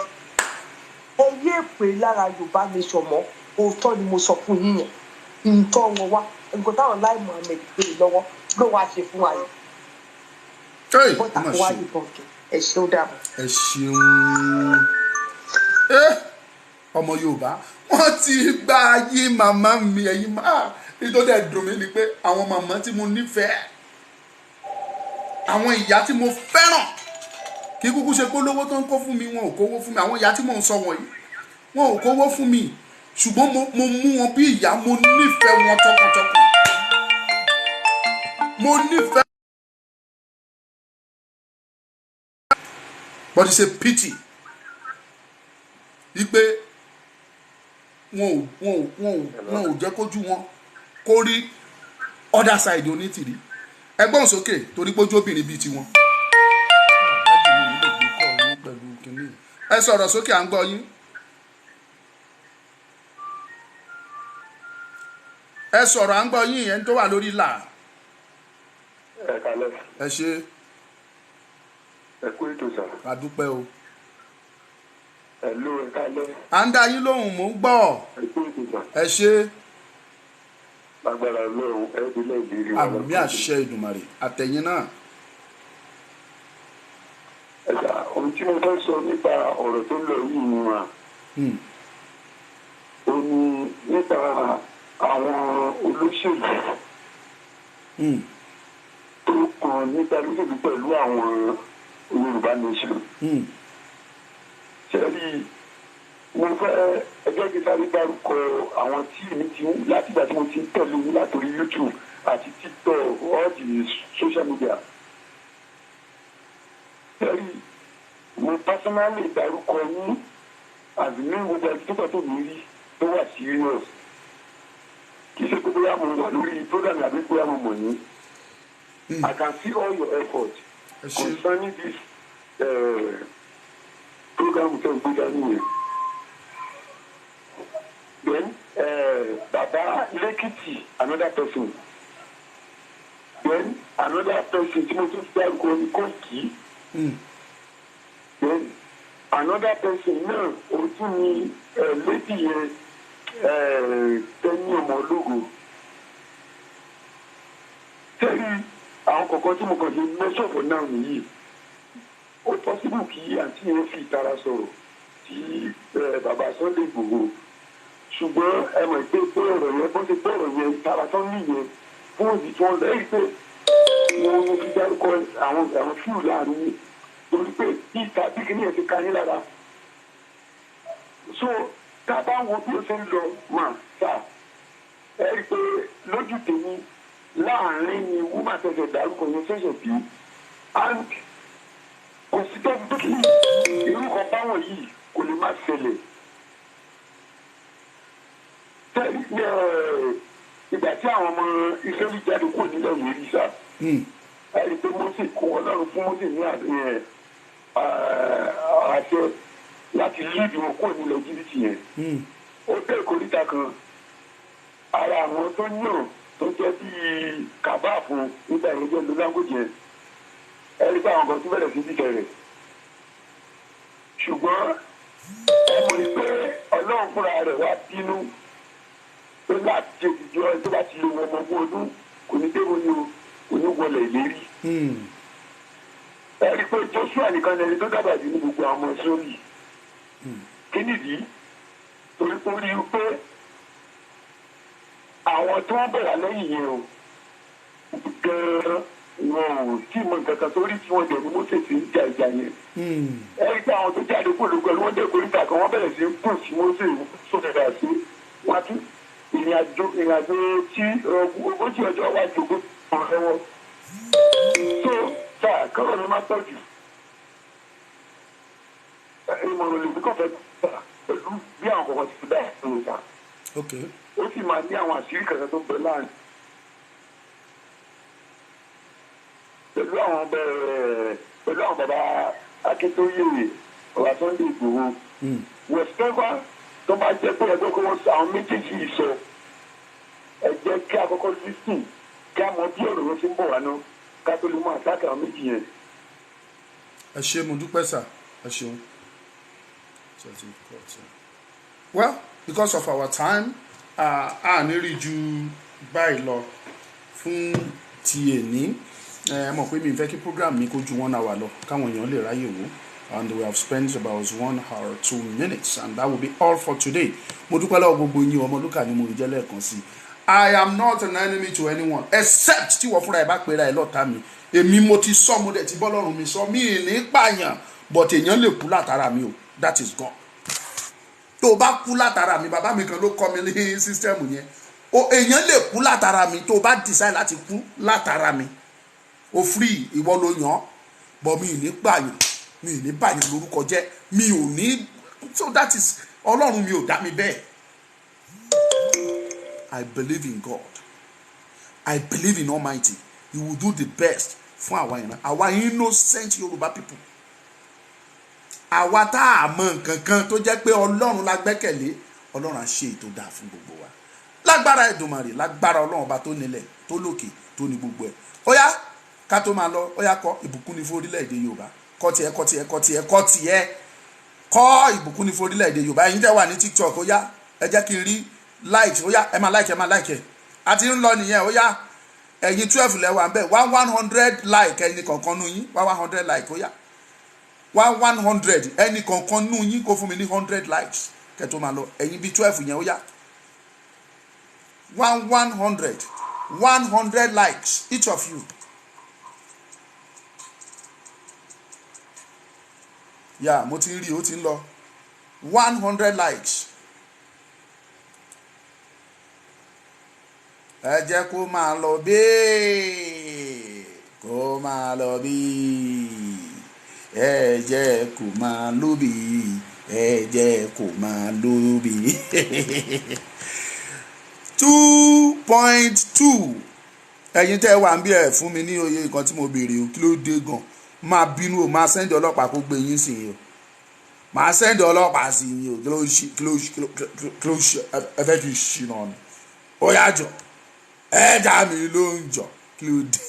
ẹ yé èpè lára Yorùbá nation mọ́ òótọ́ ni mo sọ fún yín yẹn nǹkan wọn wá nǹkan táwọn Lai Mohammed gbé lọ́wọ́ ló wá ṣe fún wa yẹn bọ́tà kó wá yìnbọn kẹ ẹ ṣe ó dàbọ̀. ẹ ṣeun ọmọ Yorùbá wọ́n ti gba ayé màmá mi ẹ̀yin máa nítorí ẹ̀dùn mi ni pé àwọn màmá tí mo nífẹ̀ẹ́ àwọn ìyá tí mo fẹ́ràn kí kúkú ṣe pé lówó tó ń kó fún mi wọn ò kówó fún mi àwọn ìyá tí mò ń sọ wọ̀nyí wọn ò kówó fún mi ṣùgbọ́n mo mú wọn bí ìyá mo nífẹ̀ẹ́ wọn tọkàntọkàn mo nífẹ̀ẹ́. But it's a pity wípé wọn ò jẹ́ kójú wọn kó rí other side Onítìrí ẹgbọ́n sókè torí pé ojú obìnrin bíi tiwọn. ẹ sọ̀rọ̀ sókè à ń gbọ́ yín. ẹ sọ̀rọ̀ à ń gbọ́ yín ẹni tó wà lórí ìlà. ẹ ṣe. ẹ kú ètò sà. a dúpẹ́ o. ẹ ló ẹ kálẹ́. à ń dá yín lóhùn mò ń gbọ́. ẹ kú ètò sà. ẹ ṣe. lágbára Ọlọ́run ẹ ti lè béèrè wọn. àmì àṣẹ Ìdùmarè àtẹ̀yìn náà. ẹ sà ohun tí mo fẹ́ sọ nípa ọ̀rọ̀ tó lọ yìí ni wà. ó ní nípa àwọn olóṣèlú tó kàn nípa lóṣèlú pẹ̀lú àwọn Yorùbá nation. ṣẹ́rí mo fẹ́ ẹgbẹ́ kí sáré dárúkọ àwọn tí èmi ti látìgbà tí mo ti ń tẹ̀lé yín látòrí YouTube àti TikTok all the social media. Sẹ́rí mo personally dárúkọ yín àti ní gbogbo ẹ̀dùnkọ̀ tó mi rí tó wà serious. Kì í ṣe pé bóyá mo wà lórí program àbí bóyá mo mọ̀ yín. I can see all your effort concerning this program tó ń gbé dání yẹn. Then Baba Lekiti, another person. Then another person, Timothy Stalko Koki. Then another person, no, Otuni Lady Tenny Omologo. Tell you, àwọn kọ̀ọ̀kan tí mo kàn ṣe mẹ́sọ̀ for now nìyí. Ó possible kí àǹtí yẹn fi ìtara sọ̀rọ̀ tí bàbá Sunday Igboho. Ṣùgbọ́n ẹ mọ̀ pé ọ̀rọ̀ yẹn bó ṣe pé ọ̀rọ̀ yẹn tara tán nìyẹn fún òbí tí wọ́n lẹ́yìn pé wọ́n fi dárúkọ àwọn fíù láàrin yìí torí pé bí ìta bí kìíní ẹ̀ ti ka yín lára. So tá a bá wo bí ó ṣe ń lọ mà sá ẹ rí i pé lójú tèmi láàrin ni wúmà tẹ̀sẹ̀ dárúkọ yẹn ṣẹ̀ṣẹ̀ bí and kò sí tẹ́sí tó kí irú kan báwọn yìí kò lè má ṣẹlẹ̀. Ìgbà tí àwọn ọmọ Ísírẹ́lì jáde kúrò nílẹ̀ lórí sá ẹni pé Mósè kó Ọlọ́run fún Mósè ní àṣẹ láti líìdì wọn kúrò nílẹ̀ Íjíbítì yẹn. Ó dé ìkóríta kan ara àwọn tó yàn tó jẹ́ bíi kàbá fún nígbà yẹn jẹ́ lólángòjì yẹn ẹni pé àwọn kan tún bẹ̀rẹ̀ sí dìtẹ̀ rẹ̀. Ṣùgbọ́n ẹ mọ̀ ní pé Ọlọ́run fúnra rẹ̀ wá bínú pé láti ṣe ìjọ ẹ tó bá ti lo ọmọ ogún ọdún kò ní débò ní o kò ní wọlé ìlérí. Ẹ rí i pé Joshua nìkan ẹni tó dábàá jù ní gbogbo àwọn ọmọ sórí. Kí nìdí? Torí pé ó rí i pé àwọn tó ń bẹ̀rẹ̀ lẹ́yìn yẹn o gan-an wọn ò tí mọ nǹkan kan sórí tí wọ́n jẹ̀ ní Mósè sí ń jà ìjà yẹn. Ẹ rí i pé àwọn tó jáde kúrò pẹ̀lú wọ́n dé koríta kan wọ́n bẹ̀rẹ̀ sí ń pùn sí Mósè sódà sí wọ́n tún ìrìnàjò tí ogójì ọjọ́ wá jòkó ọ̀rẹ́ wọn. So sáà kọ́rọ̀ mi máa tọ́jú. Ìmọ̀ràn lè fi kọ́fẹ́ pẹ̀lú bí àwọn kọ̀ọ̀kan ti fi dá ìṣòro ta. Ó sì máa ní àwọn àṣírí kankan tó ń bẹ láàrin. Pẹ̀lú àwọn bàbá Akíntóyè bàbá Sunday Igboho. Wẹ̀sítẹ́fà tó bá jẹ́ pé ẹgbẹ́ kó wọ́n sọ àwọn méjèèjì yìí sọ ẹ jẹ́ kí àkọ́kọ́ lísìn kí a mọ bí ọ̀rọ̀ wọn ṣe ń bọ̀ wá náà ká tó lè mọ àtàkà àwọn méjì yẹn. Ẹ ṣé mo dúpẹ́ sà ẹ ṣeun. Well, because of our time a ní rí ju báyìí lọ fún ti èní ẹ mọ̀ pé mi fẹ́ kí program mi kó ju 1 hour lọ káwọn èèyàn lè ráyè wò. And we have spent about 1 hour 2 minutes, and that will be all for today. Mo dúpẹ́ lọ́wọ́ gbogbo yín Ọmọlúkà ni mo rí jẹ́ lẹ́ẹ̀kan sí. I am not an enemy to anyone except tí wọ́n fúnra ẹ̀ bá pera ẹ̀ lọ́ta mi. Èmi mo ti sọ mo dẹ̀ ti bọ́ lọ́rùn mi sọ mí ní pààyàn but èèyàn lè kú látara mi o. That is God. Tó o bá kú látara mi bàbá mi kan ló kọ́ mi ní sísítẹ́ẹ̀mù yẹn. Èèyàn lè kú látara mi tó o bá decide láti kú látara mi. O free ìwọ ló yàn but mi ní pààyàn. Mi ò ní báyìí lórúkọ jẹ́ mi ò ní so that is Ọlọ́run mi ò dá mi bẹ́ẹ̀. I believe in God. I believe in Almighty. He will do the best fún àwa ìran àwa innocent Yorùbá people. Àwa tá a mọ nǹkan kan tó jẹ́ pé Ọlọ́run la gbẹ́kẹ̀lé Ọlọ́run á ṣe ètò dáa fún gbogbo wa. Lágbára Èdùmàrè lágbára Ọlọ́run ọba tó nílẹ̀ tó lókè tó ní gbogbo ẹ̀. Ó yá ká tó máa lọ ó yá kọ ìbùkún ní fún orílẹ̀-èdè Yorùbá. Kọ́ ìbùkún ní forílẹ̀-èdè Yorùbá ẹ̀yin tẹ́ wà ní TikTok ó yá ẹ jẹ́ kí n rí like ó yá ẹ máa like a ti ń lọ nìyẹn ó yá ẹ̀yin 12 lẹ́wà ń bẹ̀ 100 like ẹni kọ̀ọ̀kan nú yín 100 like ó yá 100 ẹni kọ̀ọ̀kan nú yín kó fún mi ní 100 likes kẹ́ tó máa lọ ẹ̀yin bíi 12 yẹn ó yá 100 likes each of you. Yeah, mo ti rí ó ti ń lọ 100 likes ẹ jẹ́ kó máa lọ bẹ́ẹ̀ kó máa lọ bí ẹ jẹ́ kó máa lóbi ẹ jẹ́ kó máa lóbi 2.2 ẹ̀yin tẹ́ wà ń bí ẹ̀ fún mi ní oyè nǹkan tí mo béèrè o kí ló dé gan máa bínú o máa sẹ́ndì ọlọ́pàá kó gbé yín sí yín o máa sẹ́ndì ọlọ́pàá sí yín o kí ló ṣe ẹ fẹ́ kí n ṣìnà ni ó yá jọ ẹ dá mi ló ń jọ kí ló dé.